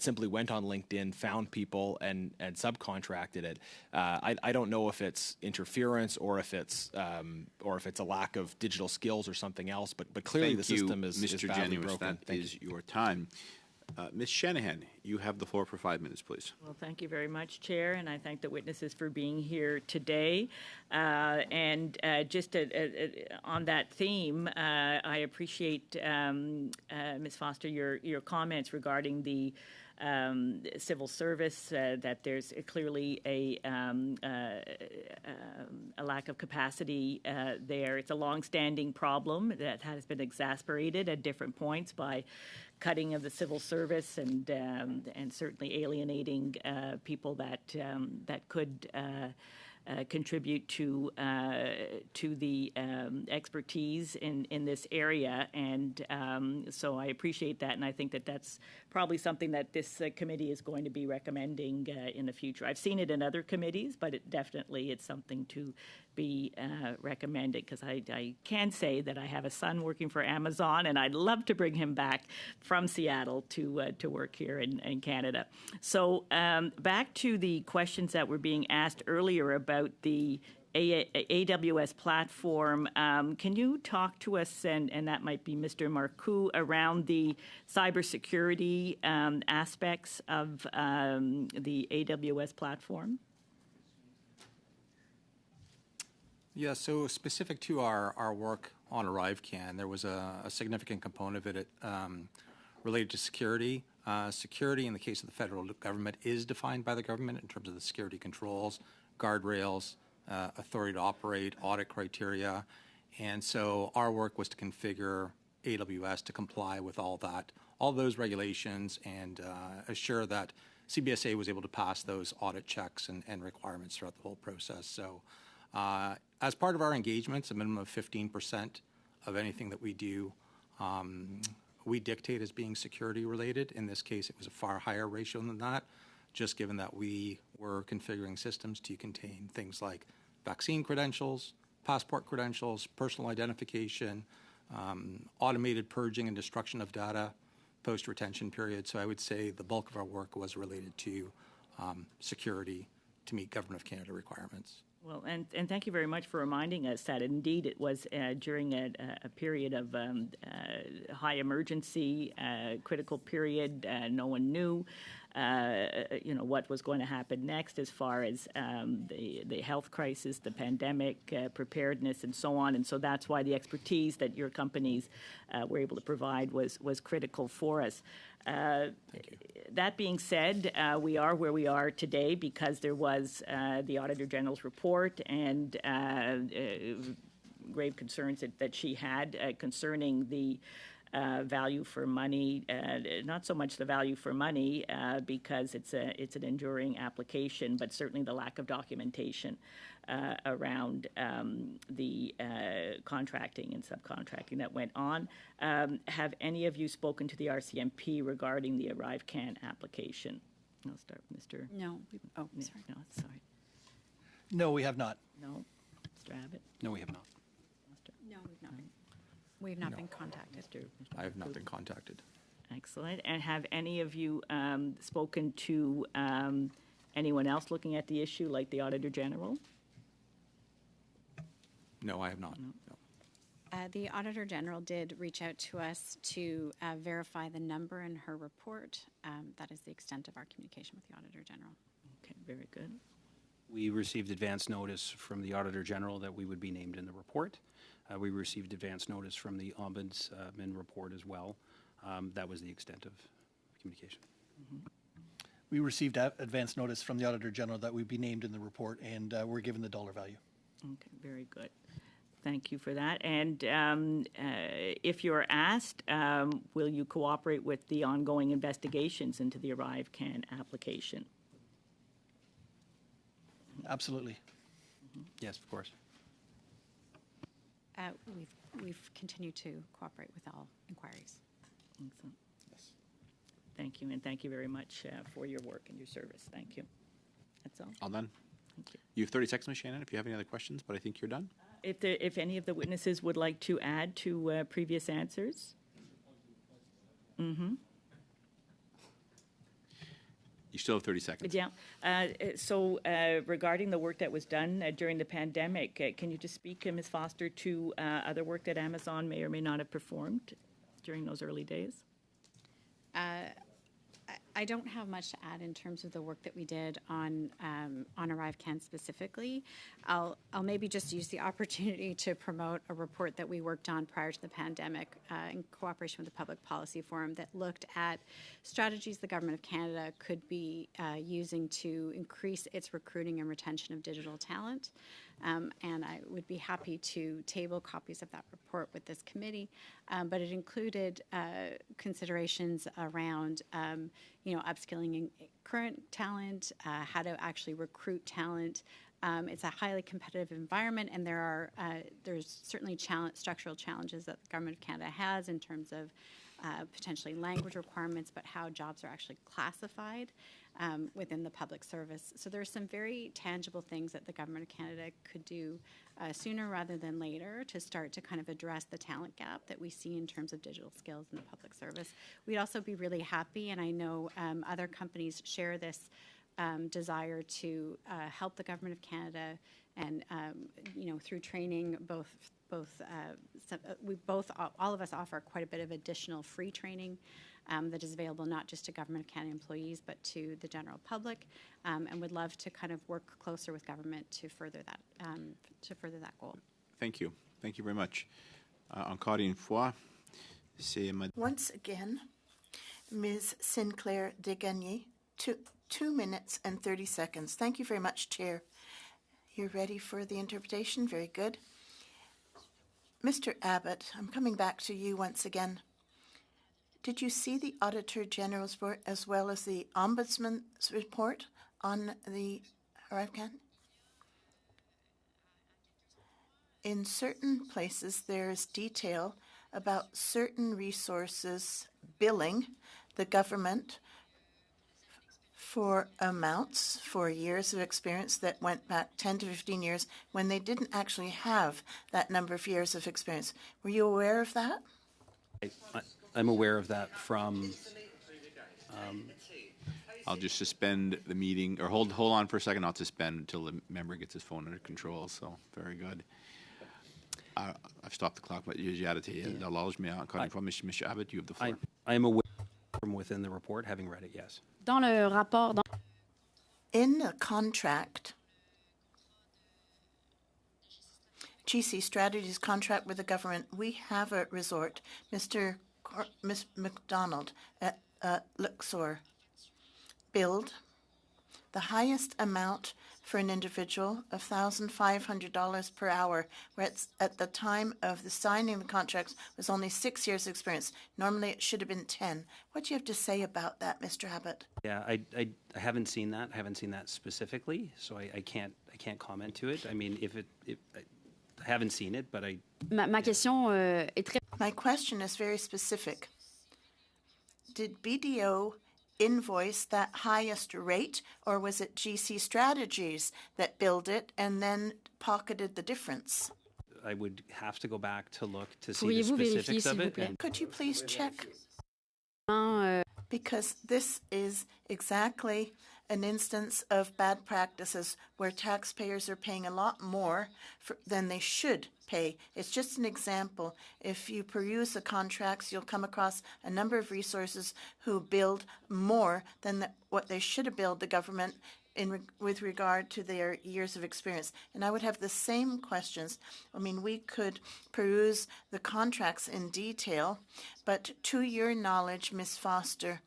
simply went on LinkedIn, found people, and subcontracted it. I don't know if it's interference or if it's a lack of digital skills or something else. But clearly the system is Mr. badly Jenius, broken. that is your time. Ms. Shanahan, you have the floor for 5 minutes, please. Well, thank you very much, Chair, and I thank the witnesses for being here today. And just on that theme, I appreciate, Ms. Foster, your comments regarding the civil service, that there's clearly a lack of capacity there. It's a long-standing problem that has been exacerbated at different points by cutting of the civil service and certainly alienating people that could contribute to the expertise in this area, and so I appreciate that, and I think that that's probably something that this committee is going to be recommending in the future. I've seen it in other committees, but it's something to be recommended, because I can say that I have a son working for Amazon, and I'd love to bring him back from Seattle to work here in Canada. So back to the questions that were being asked earlier about about the AWS platform. Can you talk to us, and that might be Mr. Marcoux, around the cybersecurity aspects of the AWS platform? Yeah, so specific to our work on ArriveCAN, there was a significant component of it related to security. Security in the case of the federal government is defined by the government in terms of the security controls, guardrails, authority to operate, audit criteria. And so our work was to configure AWS to comply with all those regulations and assure that CBSA was able to pass those audit checks and requirements throughout the whole process. So as part of our engagements, a minimum of 15% of anything that we do we dictate as being security related. In this case, it was a far higher ratio than that, just given that we were configuring systems to contain things like vaccine credentials, passport credentials, personal identification, automated purging and destruction of data, post-retention period. So I would say the bulk of our work was related to security to meet Government of Canada requirements. Well, and thank you very much for reminding us that indeed it was during a period of high emergency, critical period. No one knew, what was going to happen next as far as the health crisis, the pandemic, preparedness, and so on. And so that's why the expertise that your companies were able to provide was critical for us. That being said, we are where we are today because there was the Auditor General's report and grave concerns that she had concerning the value for money, not so much the value for money because it's an enduring application, but certainly the lack of documentation around the contracting and subcontracting that went on. Have any of you spoken to the RCMP regarding the ArriveCAN application? I'll start with Mr. No. Oh, sorry. No, sorry. No, we have not. No. Mr. Abbott? No, we have not. No, we've not. We've not been contacted. I have not been contacted. Excellent. And have any of you spoken to anyone else looking at the issue, like the Auditor General? No, I have not. No. The Auditor General did reach out to us to verify the number in her report. That is the extent of our communication with the Auditor General. Okay, very good. We received advance notice from the Auditor General that we would be named in the report. We received advance notice from the Ombudsman report as well. That was the extent of communication. Mm-hmm. We received advance notice from the Auditor General that we'd be named in the report, and we're given the dollar value. Okay, very good. Thank you for that. And if you're asked, will you cooperate with the ongoing investigations into the ArriveCAN application? Absolutely. Mm-hmm. Yes, of course. We've continued to cooperate with all inquiries. Excellent. Yes. Thank you, and thank you very much for your work and your service. Thank you. That's all. All done. Thank you. You have 30 seconds, Ms. Shannon, if you have any other questions, but I think you're done. If any of the witnesses would like to add to previous answers. Mm-hmm. You still have 30 seconds. Yeah. So regarding the work that was done during the pandemic, can you just speak, Ms. Foster, to other work that Amazon may or may not have performed during those early days? I don't have much to add in terms of the work that we did on ArriveCAN specifically. I'll maybe just use the opportunity to promote a report that we worked on prior to the pandemic in cooperation with the Public Policy Forum that looked at strategies the Government of Canada could be using to increase its recruiting and retention of digital talent. And I would be happy to table copies of that report with this committee, but it included considerations around, upskilling current talent, how to actually recruit talent. It's a highly competitive environment, and there's certainly structural challenges that the Government of Canada has in terms of potentially language requirements, but how jobs are actually classified within the public service. So there's some very tangible things that the Government of Canada could do sooner rather than later to start to kind of address the talent gap that we see in terms of digital skills in the public service. We'd also be really happy, and I know other companies share this desire to help the Government of Canada and, through training, all of us offer quite a bit of additional free training that is available not just to Government of Canada employees, but to the general public, and would love to kind of work closer with government to further that goal. Thank you. Thank you very much. Encore une fois, c'est Once again, Ms. Sinclair Desgagnés, 2 minutes and 30 seconds. Thank you very much, Chair. You're ready for the interpretation? Very good. Mr. Abbott, I'm coming back to you once again. Did you see the Auditor General's report as well as the Ombudsman's report on the ArriveCan? In certain places, there's detail about certain resources billing the government for amounts for years of experience that went back 10 to 15 years when they didn't actually have that number of years of experience. Were you aware of that? I'm aware of that from. I'll just suspend the meeting, or hold on for a second. I'll suspend until the member gets his phone under control. So very good. I've stopped the clock, but j'ai arrêté l'horloge, mais encore une fois, Mr. Abbott, you have the floor. I am aware from within the report, having read it, yes. Dans le rapport, in the contract, GC Strategies contract with the government, we have a resort, Mr. Ms. McDonald at Luxor, billed the highest amount for an individual of $1,500 per hour, where it's at the time of the signing of the contracts was only 6 years experience. Normally it should have been 10. What do you have to say about that, Mr. Abbott? Yeah, I haven't seen that. I haven't seen that specifically, so I can't comment to it. I mean, I haven't seen it, but I. ma question est très. My question is very specific. Did BDO invoice that highest rate, or was it GC Strategies that billed it and then pocketed the difference? I would have to go back to look to see the specifics of it. Could you please check? Because this is exactly an instance of bad practices where taxpayers are paying a lot more than they should pay. It's just an example. If you peruse the contracts, you'll come across a number of resources who billed more than what they should have billed the government with regard to their years of experience. And I would have the same questions. I mean, we could peruse the contracts in detail, but to your knowledge, Ms. Foster,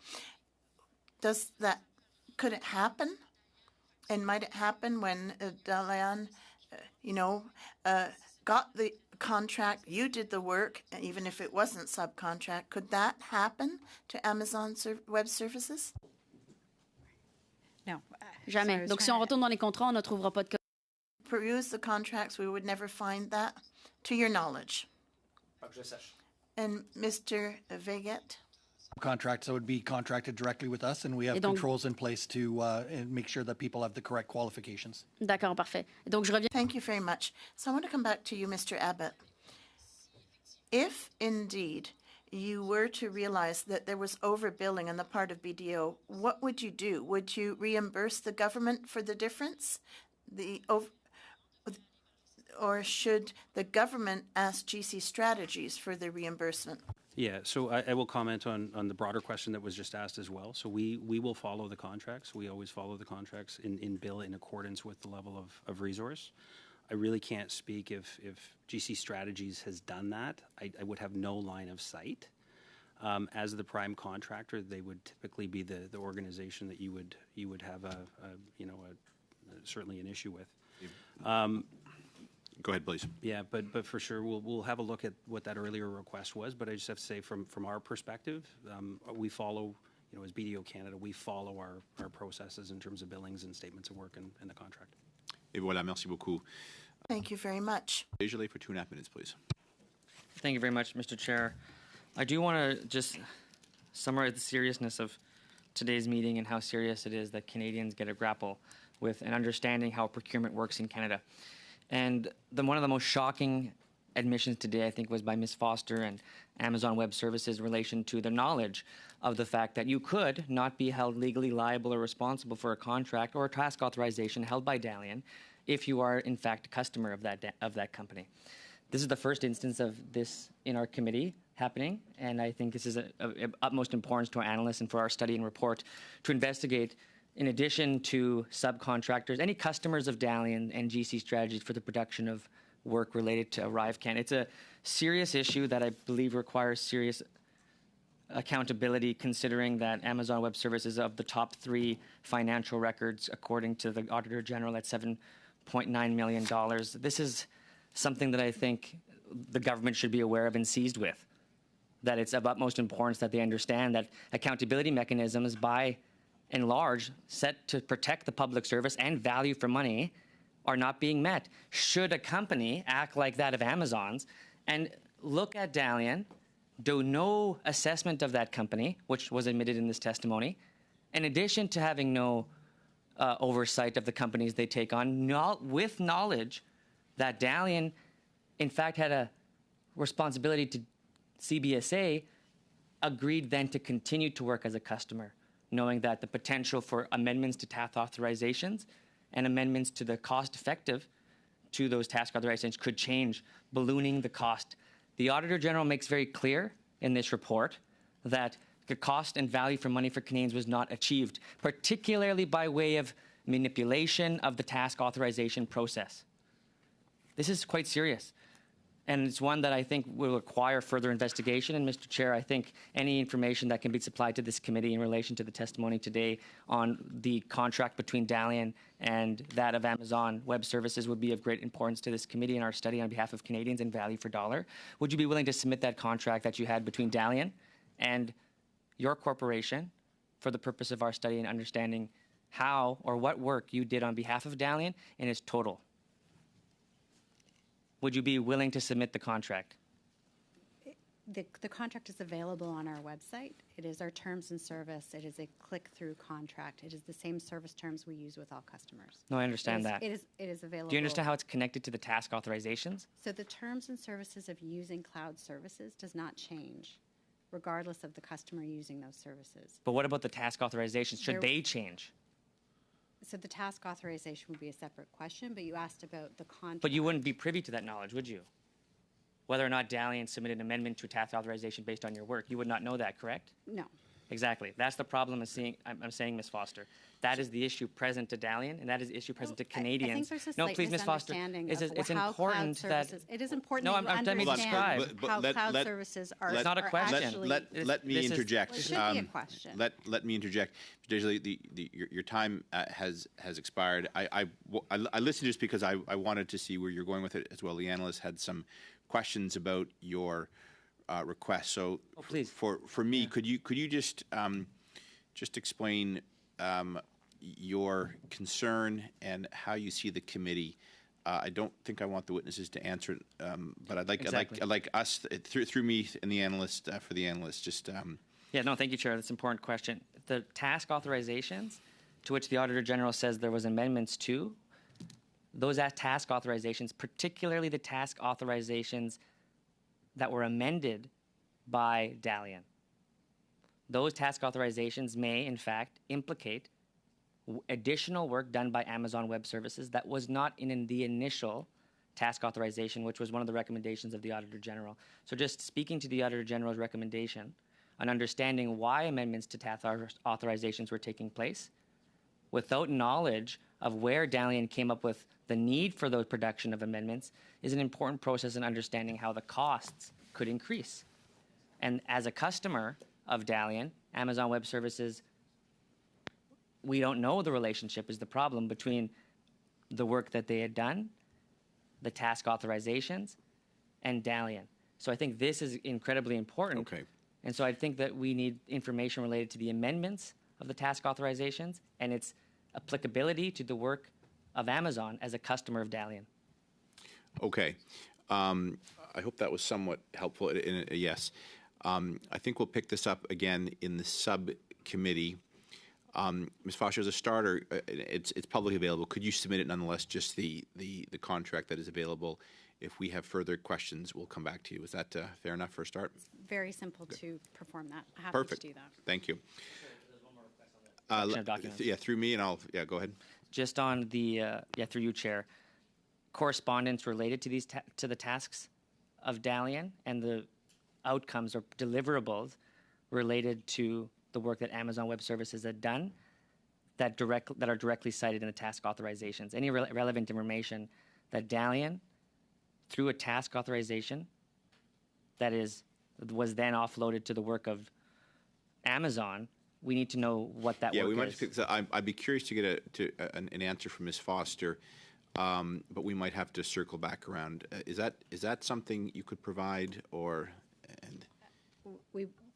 could it happen? And might it happen when Dalian, got the contract, you did the work, even if it wasn't subcontract? Could that happen to Amazon Web Services? No. Jamais. Donc, si on retourne dans les contrats, on ne trouvera pas de. Peruse the contracts, we would never find that, to your knowledge. And Mr. Veget? Contracts that would be contracted directly with us, and we have controls in place to and make sure that people have the correct qualifications. D'accord, parfait. Donc, je reviens. Thank you very much. So I want to come back to you, Mr. Abbott. If indeed you were to realize that there was overbilling on the part of BDO, what would you do? Would you reimburse the government for the difference? Or should the government ask GC Strategies for the reimbursement? Yeah, so I will comment on the broader question that was just asked as well. So we will follow the contracts. We always follow the contracts in bill in accordance with the level of resource. I really can't speak if GC Strategies has done that. I would have no line of sight. As the prime contractor, they would typically be the organization that you would have certainly an issue with. Go ahead, please. Yeah, but for sure, we'll have a look at what that earlier request was. But I just have to say, from our perspective, we follow, as BDO Canada, we follow our processes in terms of billings and statements of work and the contract. Et voilà, merci beaucoup. Thank you very much. Desjardins for 2.5 minutes, please. Thank you very much, Mr. Chair. I do want to just summarize the seriousness of today's meeting and how serious it is that Canadians get to grapple with and understanding how procurement works in Canada. And one of the most shocking admissions today, I think, was by Ms. Foster and Amazon Web Services in relation to the knowledge of the fact that you could not be held legally liable or responsible for a contract or a task authorization held by Dalian if you are, in fact, a customer of that company. This is the first instance of this in our committee happening, and I think this is of utmost importance to our analysts and for our study and report to investigate, in addition to subcontractors, any customers of Dalian and GC strategies for the production of work related to ArriveCan. It's a serious issue that I believe requires serious accountability, considering that Amazon Web Services of the top 3 financial records, according to the Auditor General, at $7.9 million. This is something that I think the government should be aware of and seized with, that it's of utmost importance that they understand that accountability mechanisms, by and large, set to protect the public service and value for money, are not being met. Should a company act like that of Amazon's and look at Dalian, do no assessment of that company, which was admitted in this testimony, in addition to having no oversight of the companies they take on, with knowledge that Dalian, in fact, had a responsibility to CBSA, agreed then to continue to work as a customer, knowing that the potential for amendments to task authorizations and amendments to the cost effective to those task authorizations could change, ballooning the cost. The Auditor General makes very clear in this report that the cost and value for money for Canadians was not achieved, particularly by way of manipulation of the task authorization process. This is quite serious, and it's one that I think will require further investigation. And Mr. Chair, I think any information that can be supplied to this committee in relation to the testimony today on the contract between Dalian and that of Amazon Web Services would be of great importance to this committee in our study on behalf of Canadians and value for dollar. Would you be willing to submit that contract that you had between Dalian and your corporation for the purpose of our study and understanding how or what work you did on behalf of Dalian in its total? Would you be willing to submit the contract? The contract is available on our website. It is our terms and service. It is a click-through contract. It is the same service terms we use with all customers. No, I understand that. It is available. Do you understand how it's connected to the task authorizations? So the terms and services of using cloud services does not change, regardless of the customer using those services. But what about the task authorizations? Should they change? So the task authorization would be a separate question, but you asked about the contract. But you wouldn't be privy to that knowledge, would you? Whether or not Dalian submitted an amendment to a task authorization based on your work, you would not know that, correct? No. Exactly. That's the problem I'm saying, Ms. Foster. That is the issue present to Dalian, and that is the issue present to Canadians. I think there's a no, slight please, Ms. Foster. It's important that it is important no, that you understand how cloud let, services are. It's not a question. Actually, let me interject. It should be a question. Let me interject. Your time has expired. I listened just because I wanted to see where you're going with it as well. The analyst had some questions about your request. So please. For me, could you just explain your concern and how you see the committee? I don't think I want the witnesses to answer it, but I'd like us through me and the analyst for the analyst just. Yeah, no, thank you, Chair. That's an important question. The task authorizations, to which the Auditor General says there was amendments to, those task authorizations, particularly the task authorizations that were amended by Dalian. Those task authorizations may, in fact, implicate additional work done by Amazon Web Services that was not in the initial task authorization, which was one of the recommendations of the Auditor General. So just speaking to the Auditor General's recommendation on understanding why amendments to task authorizations were taking place, without knowledge of where Dalian came up with the need for those production of amendments, is an important process in understanding how the costs could increase. And as a customer of Dalian, Amazon Web Services, we don't know the relationship is the problem between the work that they had done, the task authorizations, and Dalian. So I think this is incredibly important. Okay. And so I think that we need information related to the amendments of the task authorizations and its applicability to the work of Amazon as a customer of Dalian. Okay. I hope that was somewhat helpful. Yes. I think we'll pick this up again in the subcommittee. Ms. Foster, as a starter, it's publicly available. Could you submit it nonetheless, just the contract that is available? If we have further questions, we'll come back to you. Is that fair enough for a start? It's very simple to perform that. Happy Perfect. to do that. Thank you. Collection of documents. Yeah, through me, and go ahead. Just on the, through you, Chair, correspondence related to to the tasks of Dalian and the outcomes or deliverables related to the work that Amazon Web Services had done that are directly cited in the task authorizations. Any relevant information that Dalian, through a task authorization that was then offloaded to the work of Amazon, we need to know what that work is. Yeah, we might. I'd be curious to get an answer from Ms. Foster, but we might have to circle back around. Is that something you could provide, or?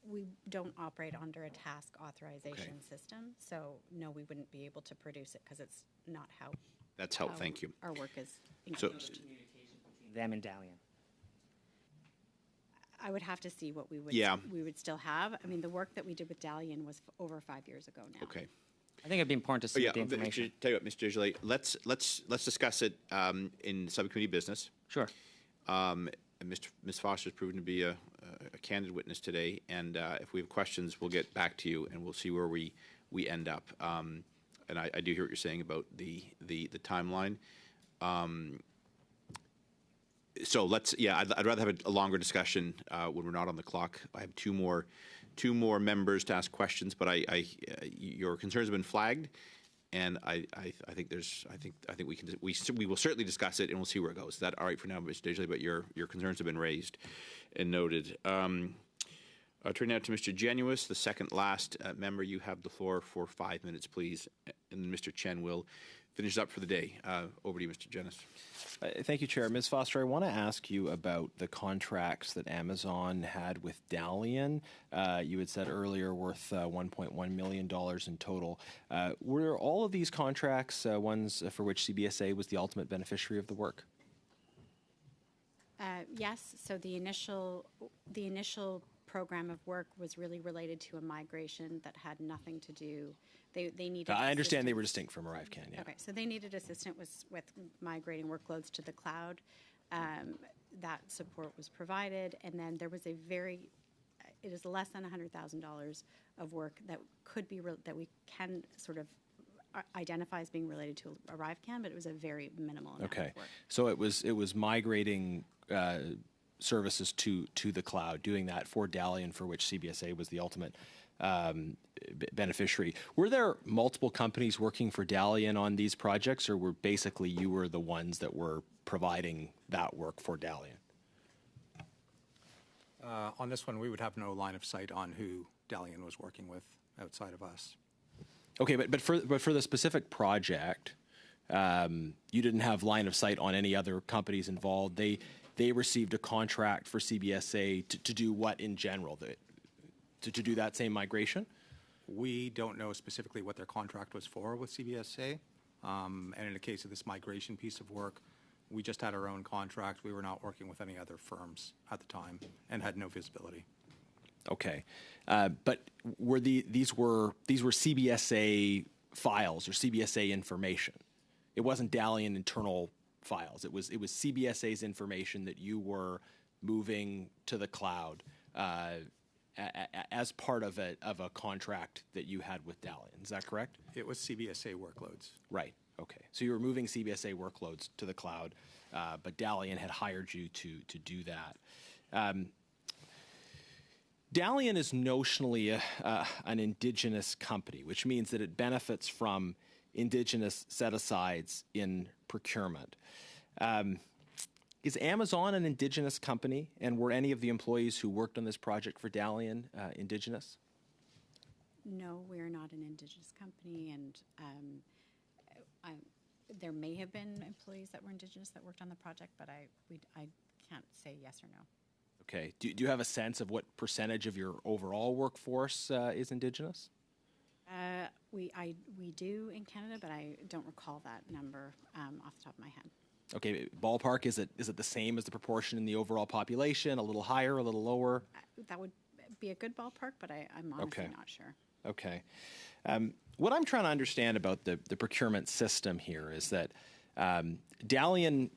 We don't operate under a task authorization system, so no, we wouldn't be able to produce it because it's not how. That's helpful. Thank you. Our work is engaged. Them and Dalian. I would have to see what we would still have. I mean, the work that we did with Dalian was over 5 years ago now. Okay. I think it'd be important to see the information. Tell you what, Mr. Desjardins, let's discuss it in subcommittee business. Sure. Ms. Foster has proven to be a candid witness today, and if we have questions, we'll get back to you, and we'll see where we end up. And I do hear what you're saying about the timeline. So I'd rather have a longer discussion when we're not on the clock. I have two more members to ask questions, but your concerns have been flagged, and I think we will certainly discuss it, and we'll see where it goes. Is that all right for now, Mr. Desjardins? But your concerns have been raised and noted. I'll turn now to Mr. Genuis, the second last member. You have the floor for 5 minutes, please, and Mr. Chen will finish up for the day. Over to you, Mr. Genuis. Thank you, Chair. Ms. Foster, I want to ask you about the contracts that Amazon had with Dalian. You had said earlier worth $1.1 million in total. Were all of these contracts ones for which CBSA was the ultimate beneficiary of the work? Yes. So the initial program of work was really related to a migration that had nothing to do. They needed. I understand they were distinct from ArriveCAN. Yeah. Okay, so they needed assistance with migrating workloads to the cloud. That support was provided, and then there was it is less than $100,000 of work that could be that we can sort of identify as being related to ArriveCAN, but it was a very minimal amount of work. So it was migrating services to the cloud, doing that for Dalian, for which CBSA was the ultimate beneficiary. Were there multiple companies working for Dalian on these projects, or were basically you were the ones that were providing that work for Dalian? On this one, we would have no line of sight on who Dalian was working with outside of us. Okay, but for the specific project, you didn't have line of sight on any other companies involved. They received a contract for CBSA to do what in general? To do that same migration? We don't know specifically what their contract was for with CBSA. And in the case of this migration piece of work, we just had our own contract. We were not working with any other firms at the time and had no visibility. Okay, but these were CBSA files or CBSA information? It wasn't Dalian internal files. It was CBSA's information that you were moving to the cloud as part of a contract that you had with Dalian. Is that correct? It was CBSA workloads. Right. Okay. So you were moving CBSA workloads to the cloud, but Dalian had hired you to do that. Dalian is notionally an Indigenous company, which means that it benefits from Indigenous set-asides in procurement. Is Amazon an Indigenous company, and were any of the employees who worked on this project for Dalian Indigenous? No, we are not an Indigenous company, and there may have been employees that were Indigenous that worked on the project, but I can't say yes or no. Okay. Do you have a sense of what percentage of your overall workforce is Indigenous? We do in Canada, but I don't recall that number off the top of my head. Okay, ballpark, is it the same as the proportion in the overall population, a little higher, a little lower? That would be a good ballpark, but I'm honestly not sure. Okay. What I'm trying to understand about the procurement system here is that Dalian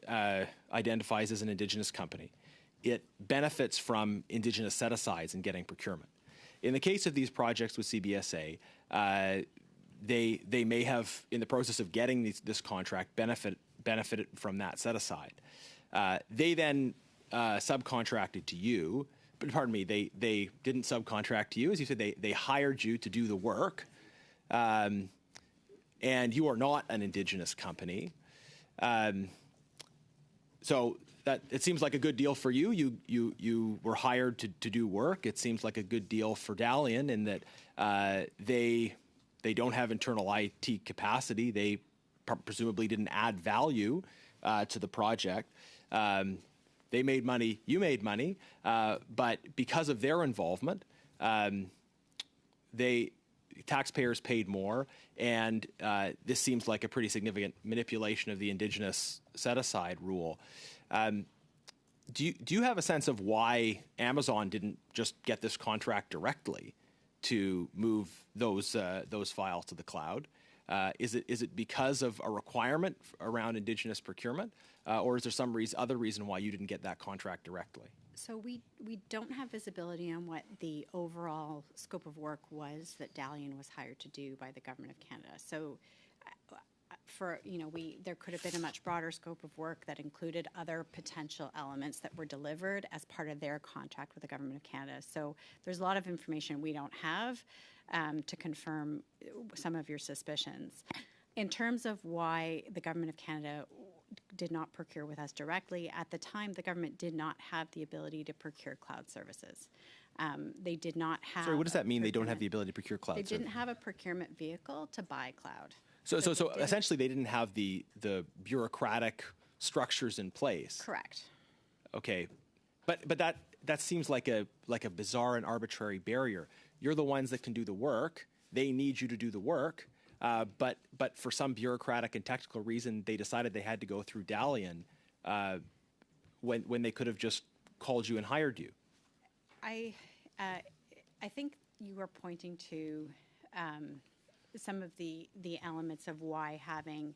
identifies as an Indigenous company. It benefits from Indigenous set-asides in getting procurement. In the case of these projects with CBSA, they may have, in the process of getting this contract, benefited from that set-aside. They then subcontracted to you. But pardon me, they didn't subcontract to you. As you said, they hired you to do the work. And you are not an Indigenous company. So that it seems like a good deal for you. You were hired to do work. It seems like a good deal for Dalian in that they don't have internal IT capacity. They presumably didn't add value to the project. They made money, you made money, but because of their involvement, taxpayers paid more, and this seems like a pretty significant manipulation of the Indigenous set-aside rule. Do you have a sense of why Amazon didn't just get this contract directly to move those files to the cloud? Is it because of a requirement around Indigenous procurement, or is there some other reason why you didn't get that contract directly? So we don't have visibility on what the overall scope of work was that Dalian was hired to do by the Government of Canada. So there could have been a much broader scope of work that included other potential elements that were delivered as part of their contract with the Government of Canada. So there's a lot of information we don't have to confirm some of your suspicions. In terms of why the Government of Canada did not procure with us directly, at the time the government did not have the ability to procure cloud services. They did not have... Sorry, what does that mean, they don't have the ability to procure cloud services? They didn't have a procurement vehicle to buy cloud. So essentially they didn't have the bureaucratic structures in place. Correct. Okay. But that seems like a bizarre and arbitrary barrier. You're the ones that can do the work. They need you to do the work. But for some bureaucratic and technical reason, they decided they had to go through Dalian when they could have just called you and hired you. I think you are pointing to some of the elements of why having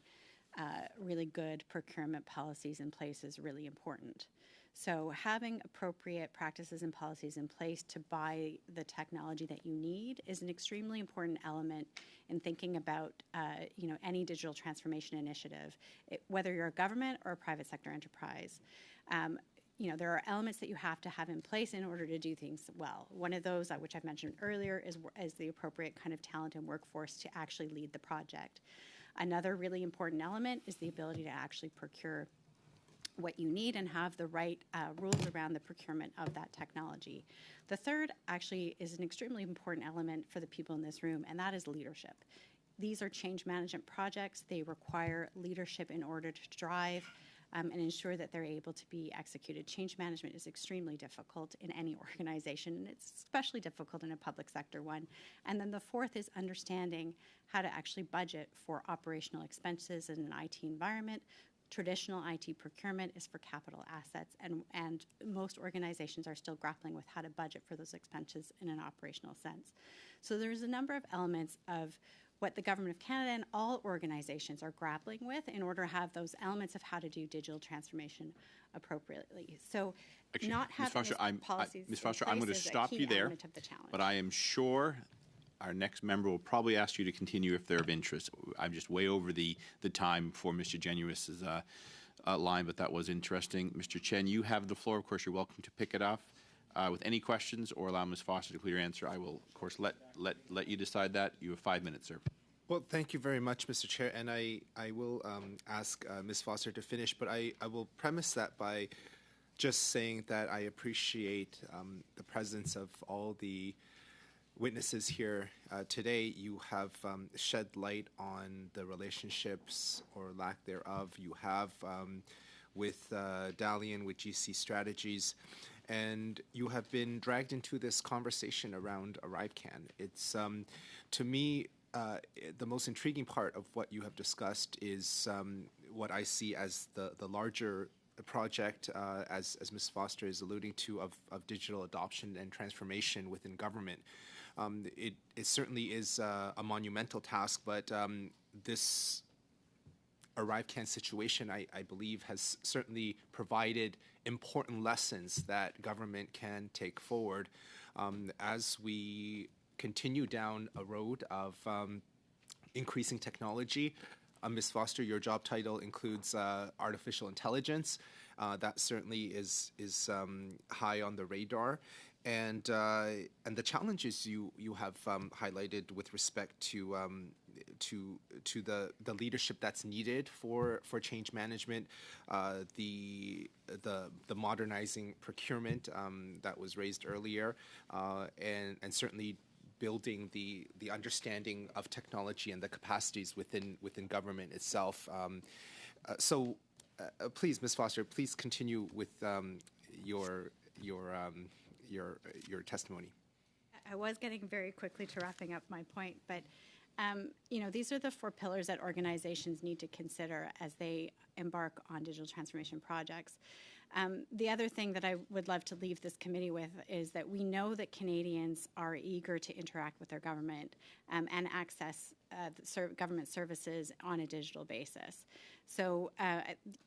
really good procurement policies in place is really important. So having appropriate practices and policies in place to buy the technology that you need is an extremely important element in thinking about any digital transformation initiative, whether you're a government or a private sector enterprise. There are elements that you have to have in place in order to do things well. One of those, which I've mentioned earlier, is the appropriate kind of talent and workforce to actually lead the project. Another really important element is the ability to actually procure what you need and have the right rules around the procurement of that technology. The third actually is an extremely important element for the people in this room, and that is leadership. These are change management projects. They require leadership in order to drive and ensure that they're able to be executed. Change management is extremely difficult in any organization, and it's especially difficult in a public sector one. And then the fourth is understanding how to actually budget for operational expenses in an IT environment. Traditional IT procurement is for capital assets, and most organizations are still grappling with how to budget for those expenses in an operational sense. So there's a number of elements of what the Government of Canada and all organizations are grappling with in order to have those elements of how to do digital transformation appropriately. So Actually, not having policies Ms. Foster, I'm going to stop you there, but I am sure our next member will probably ask you to continue if they're of interest. I'm just way over the time for Mr. Genuis's line, but that was interesting. Mr. Chen, you have the floor. Of course, you're welcome to pick it up with any questions or allow Ms. Foster to clear your answer. I will, of course, let you decide that. You have 5 minutes, sir. Well, thank you very much, Mr. Chair, and I will ask Ms. Foster to finish, but I will premise that by just saying that I appreciate the presence of all the witnesses here today. You have shed light on the relationships or lack thereof you have with Dalian, with GC Strategies, and you have been dragged into this conversation around ArriveCAN. It's, to me, the most intriguing part of what you have discussed is what I see as the larger project, as Ms. Foster is alluding to, of digital adoption and transformation within government. It certainly is a monumental task, but this ArriveCAN situation, I believe, has certainly provided important lessons that government can take forward as we continue down a road of increasing technology. Ms. Foster, your job title includes artificial intelligence. That certainly is high on the radar. And the challenges you have highlighted with respect to the leadership that's needed for change management, the modernizing procurement that was raised earlier, and certainly building the understanding of technology and the capacities within government itself. So, please, Ms. Foster, please continue with your testimony. I was getting very quickly to wrapping up my point, but these are the 4 pillars that organizations need to consider as they embark on digital transformation projects. The other thing that I would love to leave this committee with is that we know that Canadians are eager to interact with their government and access government services on a digital basis. So,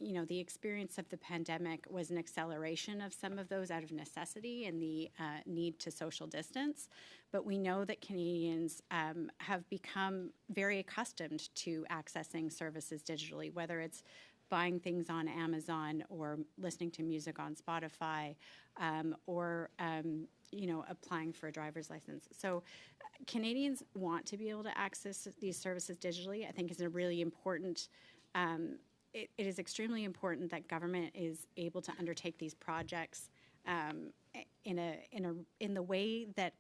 the experience of the pandemic was an acceleration of some of those out of necessity and the need to social distance. But we know that Canadians have become very accustomed to accessing services digitally, whether it's buying things on Amazon or listening to music on Spotify or applying for a driver's license. So Canadians want to be able to access these services digitally. I think is a really important it is extremely important that government is able to undertake these projects in the way that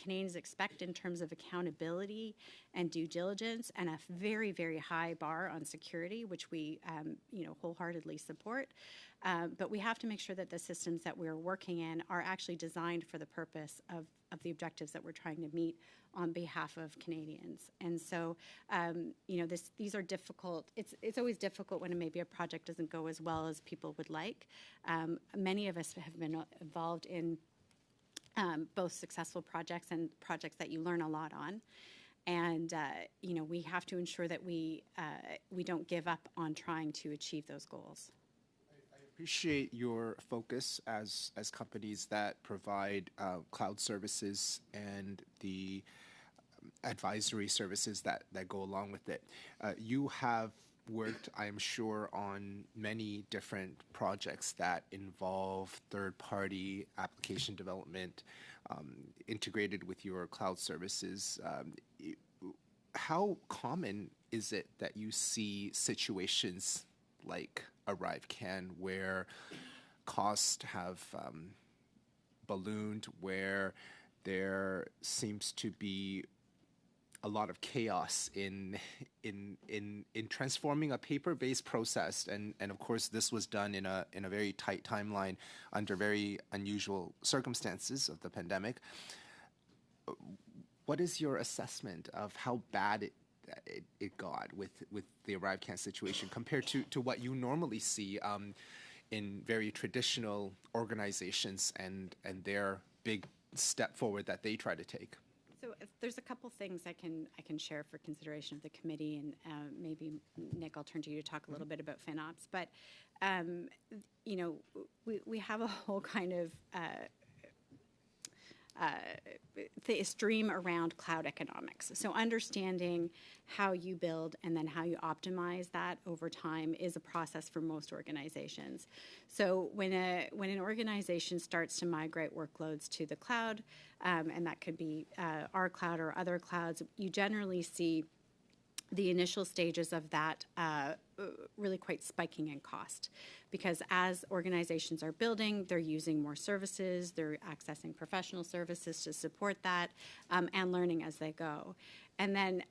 Canadians expect in terms of accountability and due diligence, and a very, very high bar on security, which we wholeheartedly support. But we have to make sure that the systems that we're working in are actually designed for the purpose of the objectives that we're trying to meet on behalf of Canadians. And so, these are difficult. It's always difficult when maybe a project doesn't go as well as people would like. Many of us have been involved in both successful projects and projects that you learn a lot on. And, we have to ensure that we don't give up on trying to achieve those goals. I appreciate your focus as companies that provide cloud services and the advisory services that go along with it. You have worked, I am sure, on many different projects that involve third-party application development integrated with your cloud services. How common is it that you see situations like ArriveCAN where costs have ballooned, where there seems to be a lot of chaos in transforming a paper-based process, and of course this was done in a very tight timeline under very unusual circumstances of the pandemic. What is your assessment of how bad it got with the ArriveCAN situation compared to what you normally see in very traditional organizations and their big step forward that they try to take? So there's a couple things I can share for consideration of the committee, and maybe Nick, I'll turn to you to talk a little bit about FinOps. But we have a whole kind of stream around cloud economics. So understanding how you build and then how you optimize that over time is a process for most organizations. So when an organization starts to migrate workloads to the cloud, and that could be our cloud or other clouds, you generally see the initial stages of that really quite spiking in cost, because as organizations are building, they're using more services, they're accessing professional services to support that, and learning as they go. And then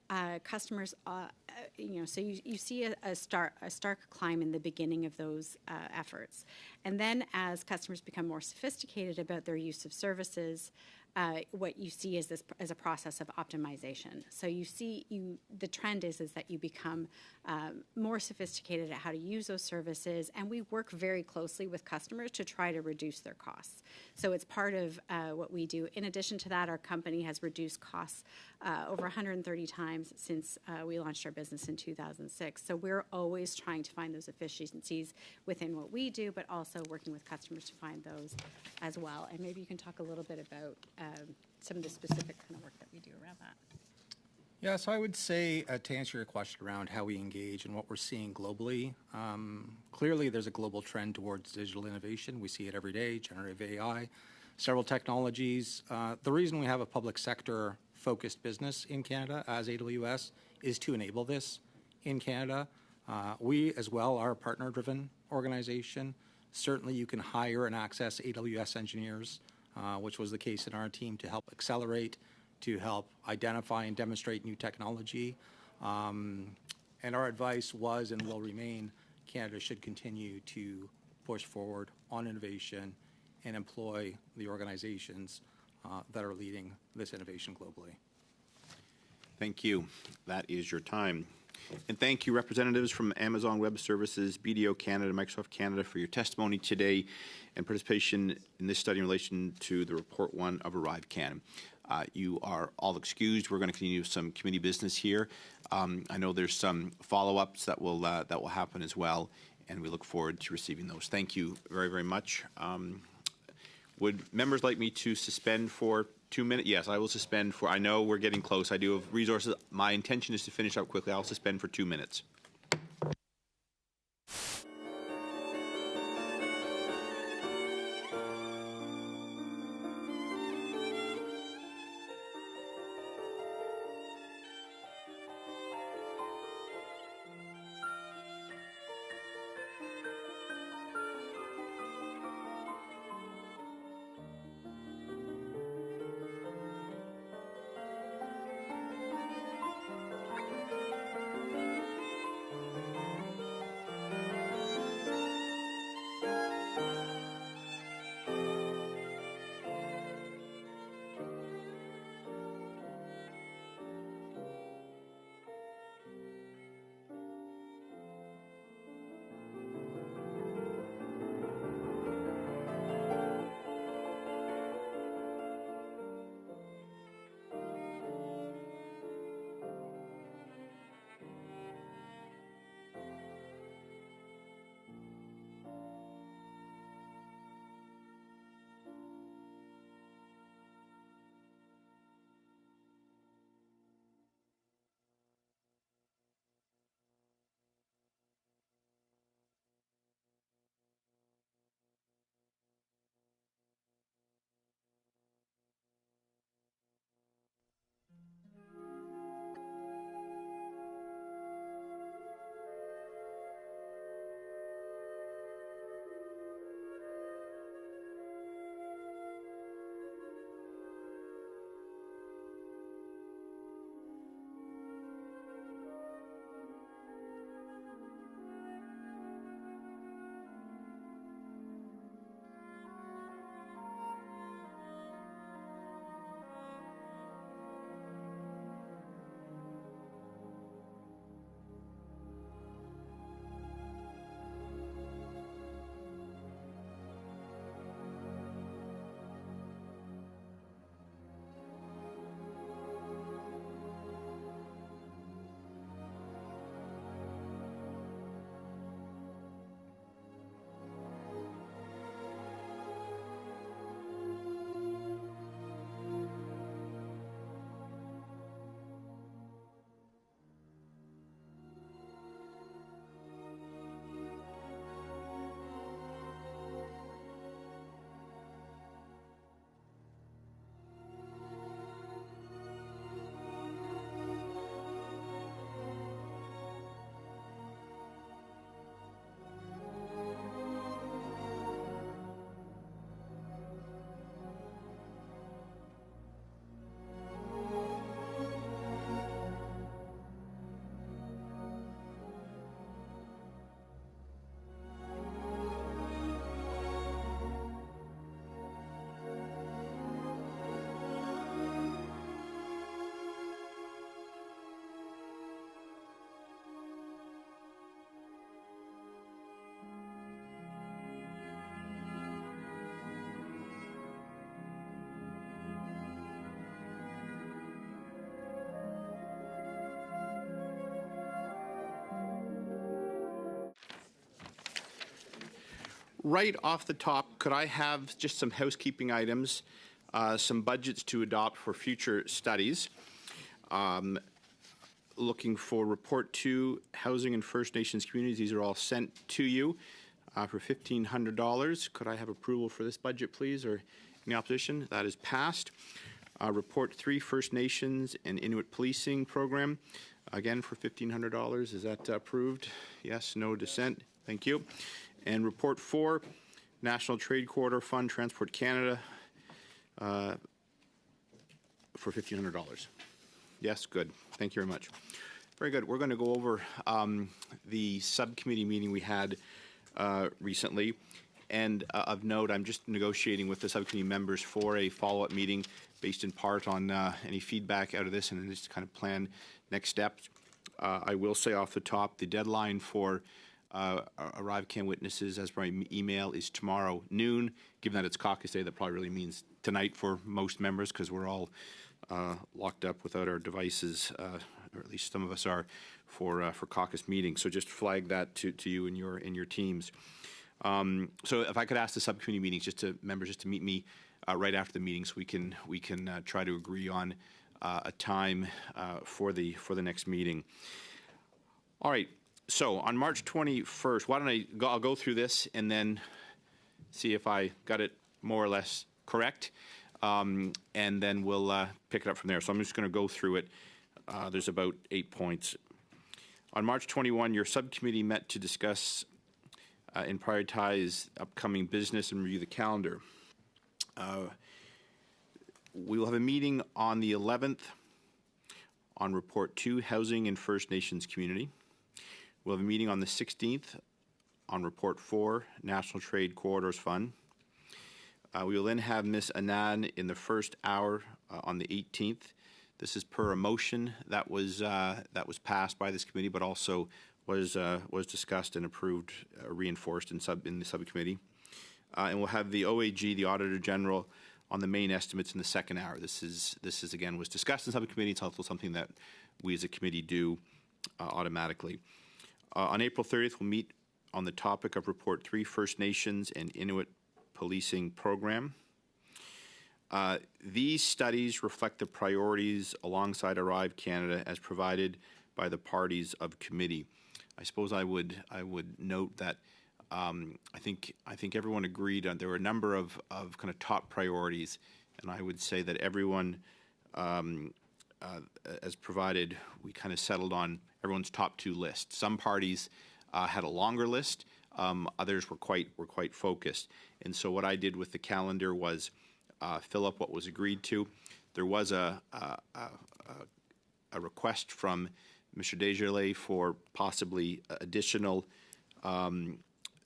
customers, so you see a stark climb in the beginning of those efforts. And then as customers become more sophisticated about their use of services, what you see is this as a process of optimization. So the trend is that you become more sophisticated at how to use those services, and we work very closely with customers to try to reduce their costs. So it's part of what we do. In addition to that, our company has reduced costs over 130 times since we launched our business in 2006. So we're always trying to find those efficiencies within what we do, but also working with customers to find those as well. And maybe you can talk a little bit about some of the specific kind of work that we do around that. Yeah, so I would say to answer your question around how we engage and what we're seeing globally, clearly there's a global trend towards digital innovation. We see it every day, generative AI, several technologies. The reason we have a public sector focused business in Canada as AWS is to enable this in Canada. We as well are a partner-driven organization. Certainly you can hire and access AWS engineers, which was the case in our team, to help accelerate, to help identify and demonstrate new technology. And our advice was and will remain, Canada should continue to push forward on innovation and employ the organizations that are leading this innovation globally. Thank you. That is your time. And thank you, representatives from Amazon Web Services, BDO Canada, Microsoft Canada, for your testimony today and participation in this study in relation to the Report 1 of ArriveCAN. You are all excused. We're going to continue some committee business here. I know there's some follow-ups that will happen as well, and we look forward to receiving those. Thank you very, very much. Would members like me to suspend for 2 minutes? Yes, I will suspend for, I know we're getting close. I do have resources. My intention is to finish up quickly. I'll suspend for 2 minutes. Right off the top, could I have just some housekeeping items, some budgets to adopt for future studies? Looking for Report 2, Housing and First Nations Communities. These are all sent to you for $1,500. Could I have approval for this budget, please, or any opposition? That is passed. Report 3, First Nations and Inuit Policing Program, again for $1,500. Is that approved? Yes, no dissent. Thank you. And Report 4, National Trade Corridor Fund, Transport Canada, for $1,500. Yes, good. Thank you very much. Very good. We're going to go over the subcommittee meeting we had recently. And of note, I'm just negotiating with the subcommittee members for a follow-up meeting based in part on any feedback out of this and just kind of plan next steps. I will say off the top, the deadline for ArriveCan witnesses, as per my email, is tomorrow noon. Given that it's caucus day, that probably really means tonight for most members because we're all locked up without our devices, or at least some of us are, for caucus meetings. So just flag that to you and your teams. So if I could ask the subcommittee meetings members to meet me right after the meeting, so we can try to agree on a time for the next meeting. All right. So on March 21st, why don't I'll go through this and then see if I got it more or less correct, and then we'll pick it up from there. So I'm just going to go through it. There's about 8 points. On March 21, your subcommittee met to discuss and prioritize upcoming business and review the calendar. We will have a meeting on the 11th on Report 2, Housing and First Nations Community. We'll have a meeting on the 16th on Report 4, National Trade Corridors Fund. We will then have Ms. Anand in the first hour on the 18th. This is per a motion that was passed by this committee, but also was discussed and approved, reinforced in the subcommittee. And we'll have the OAG, the Auditor General, on the main estimates in the second hour. This is again was discussed in subcommittee. It's also something that we as a committee do automatically. On April 30th, we'll meet on the topic of Report 3, First Nations and Inuit Policing Program. These studies reflect the priorities alongside Arrive Canada as provided by the parties of committee. I suppose I would note that I think everyone agreed on there were a number of kind of top priorities, and I would say that everyone, as provided, we kind of settled on everyone's top two lists. Some parties had a longer list. Others were quite focused. And so what I did with the calendar was fill up what was agreed to. There was a request from Mr. Desjardins for possibly additional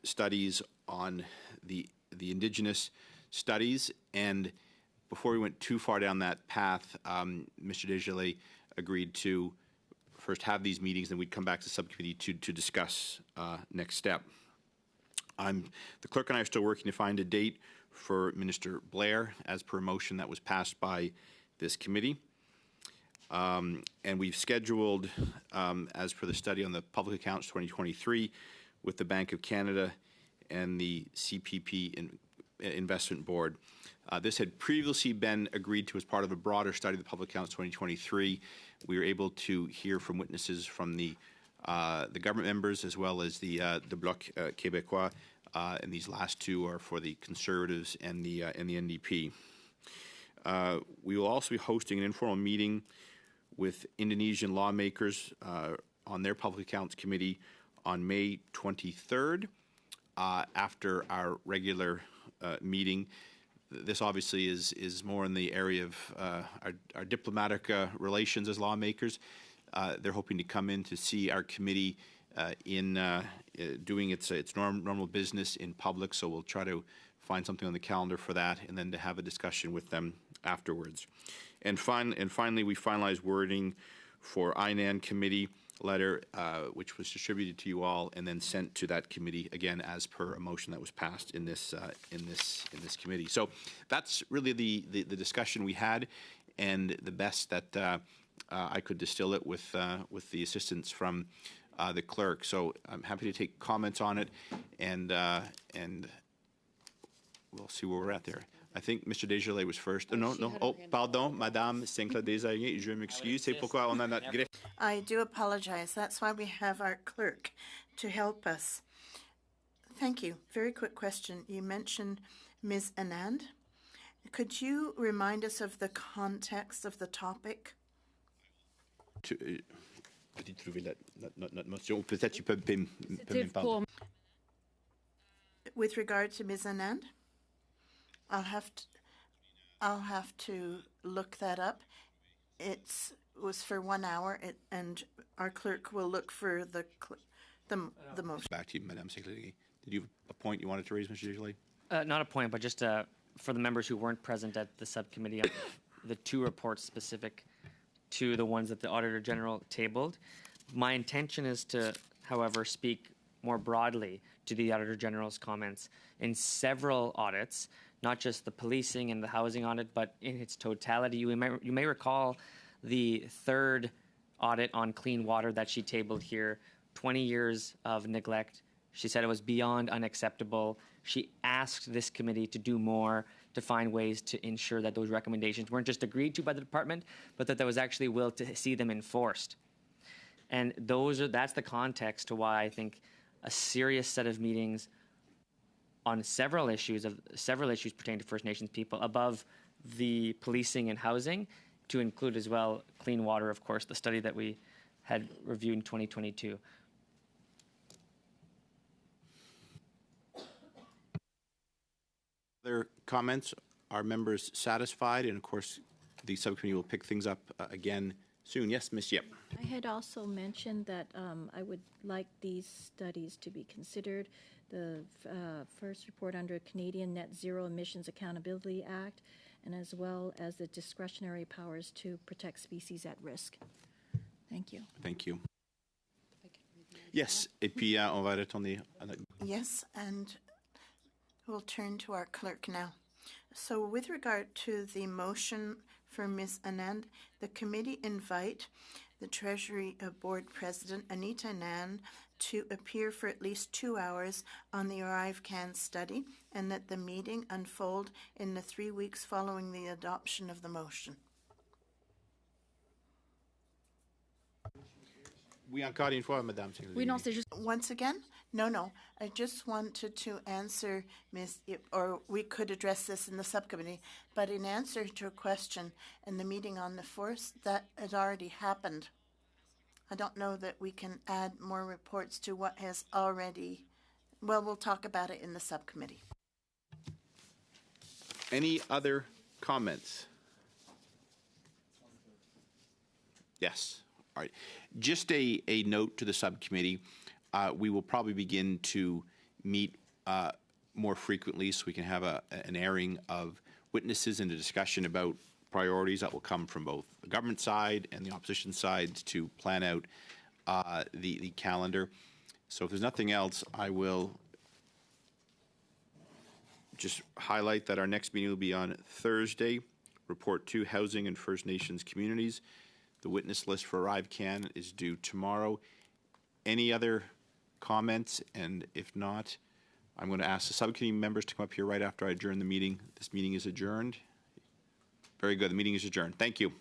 studies on the Indigenous studies. And before we went too far down that path, Mr. Desjardins agreed to first have these meetings, then we'd come back to subcommittee to discuss next step. The clerk and I are still working to find a date for Minister Blair as per a motion that was passed by this committee. And we've scheduled, as per the study on the Public Accounts 2023, with the Bank of Canada and the CPP Investment Board. This had previously been agreed to as part of a broader study of the Public Accounts 2023. We were able to hear from witnesses from the government members as well as the Bloc Québécois, and these last two are for the Conservatives and the NDP. We will also be hosting an informal meeting with Indonesian lawmakers on their Public Accounts Committee on May 23rd after our regular meeting. This obviously is more in the area of our diplomatic relations as lawmakers. They're hoping to come in to see our committee in doing its normal business in public, so we'll try to find something on the calendar for that and then to have a discussion with them afterwards. And finally, we finalized wording for INAN committee letter, which was distributed to you all and then sent to that committee again as per a motion that was passed in this committee. So that's really the discussion we had, and the best that I could distill it with the assistance from the clerk. So I'm happy to take comments on it and we'll see where we're at there. I think Mr. Desjardins was first. No. Oh, pardon, Madame Sinclair Desjardins. Je m'excuse. C'est pourquoi on a notre greffe. I do apologize. That's why we have our clerk to help us. Thank you. Very quick question. You mentioned Ms. Anand. Could you remind us of the context of the topic? Peut-être trouver notre motion. Peut-être tu peux me parler. With regard to Ms. Anand, I'll have to look that up. It was for 1 hour, and our clerk will look for the motion. Back to you, Madame Secretary. Did you have a point you wanted to raise, Mr. Desjardins? Not a point, but just for the members who weren't present at the subcommittee on the two reports specific to the ones that the Auditor General tabled. My intention is to, however, speak more broadly to the Auditor General's comments in several audits, not just the policing and the housing audit, but in its totality. You may recall the third audit on clean water that she tabled here, 20 years of neglect. She said it was beyond unacceptable. She asked this committee to do more to find ways to ensure that those recommendations weren't just agreed to by the department, but that there was actually will to see them enforced. And that's the context to why I think a serious set of meetings on several issues pertaining to First Nations people above the policing and housing, to include as well clean water, of course, the study that we had reviewed in 2022. Other comments? Are members satisfied? And of course, the subcommittee will pick things up again soon. Yes, Ms. Yip. I had also mentioned that I would like these studies to be considered. The first report under Canadian Net Zero Emissions Accountability Act, and as well as the discretionary powers to protect species at risk. Thank you. Thank you. Yes, et puis on va retourner à notre... Yes, and we'll turn to our clerk now. So with regard to the motion for Ms. Anand, the committee invite the Treasury Board President, Anita Anand, to appear for at least 2 hours on the ArriveCAN study, and that the meeting unfold in the 3 weeks following the adoption of the motion. Oui, encore une fois, Madame Secretary. Oui, non, c'est juste... Once again? No. I just wanted to answer, Ms. Yip, or we could address this in the subcommittee, but in answer to a question in the meeting on the 4th, that had already happened. I don't know that we can add more reports to what has already... Well, we'll talk about it in the subcommittee. Any other comments? Yes. All right. Just a note to the subcommittee. We will probably begin to meet more frequently so we can have an airing of witnesses and a discussion about priorities that will come from both the government side and the opposition side to plan out the calendar. So if there's nothing else, I will just highlight that our next meeting will be on Thursday. Report 2, Housing and First Nations Communities. The witness list for ArriveCAN is due tomorrow. Any other comments? And if not, I'm going to ask the subcommittee members to come up here right after I adjourn the meeting. This meeting is adjourned. Very good. The meeting is adjourned. Thank you.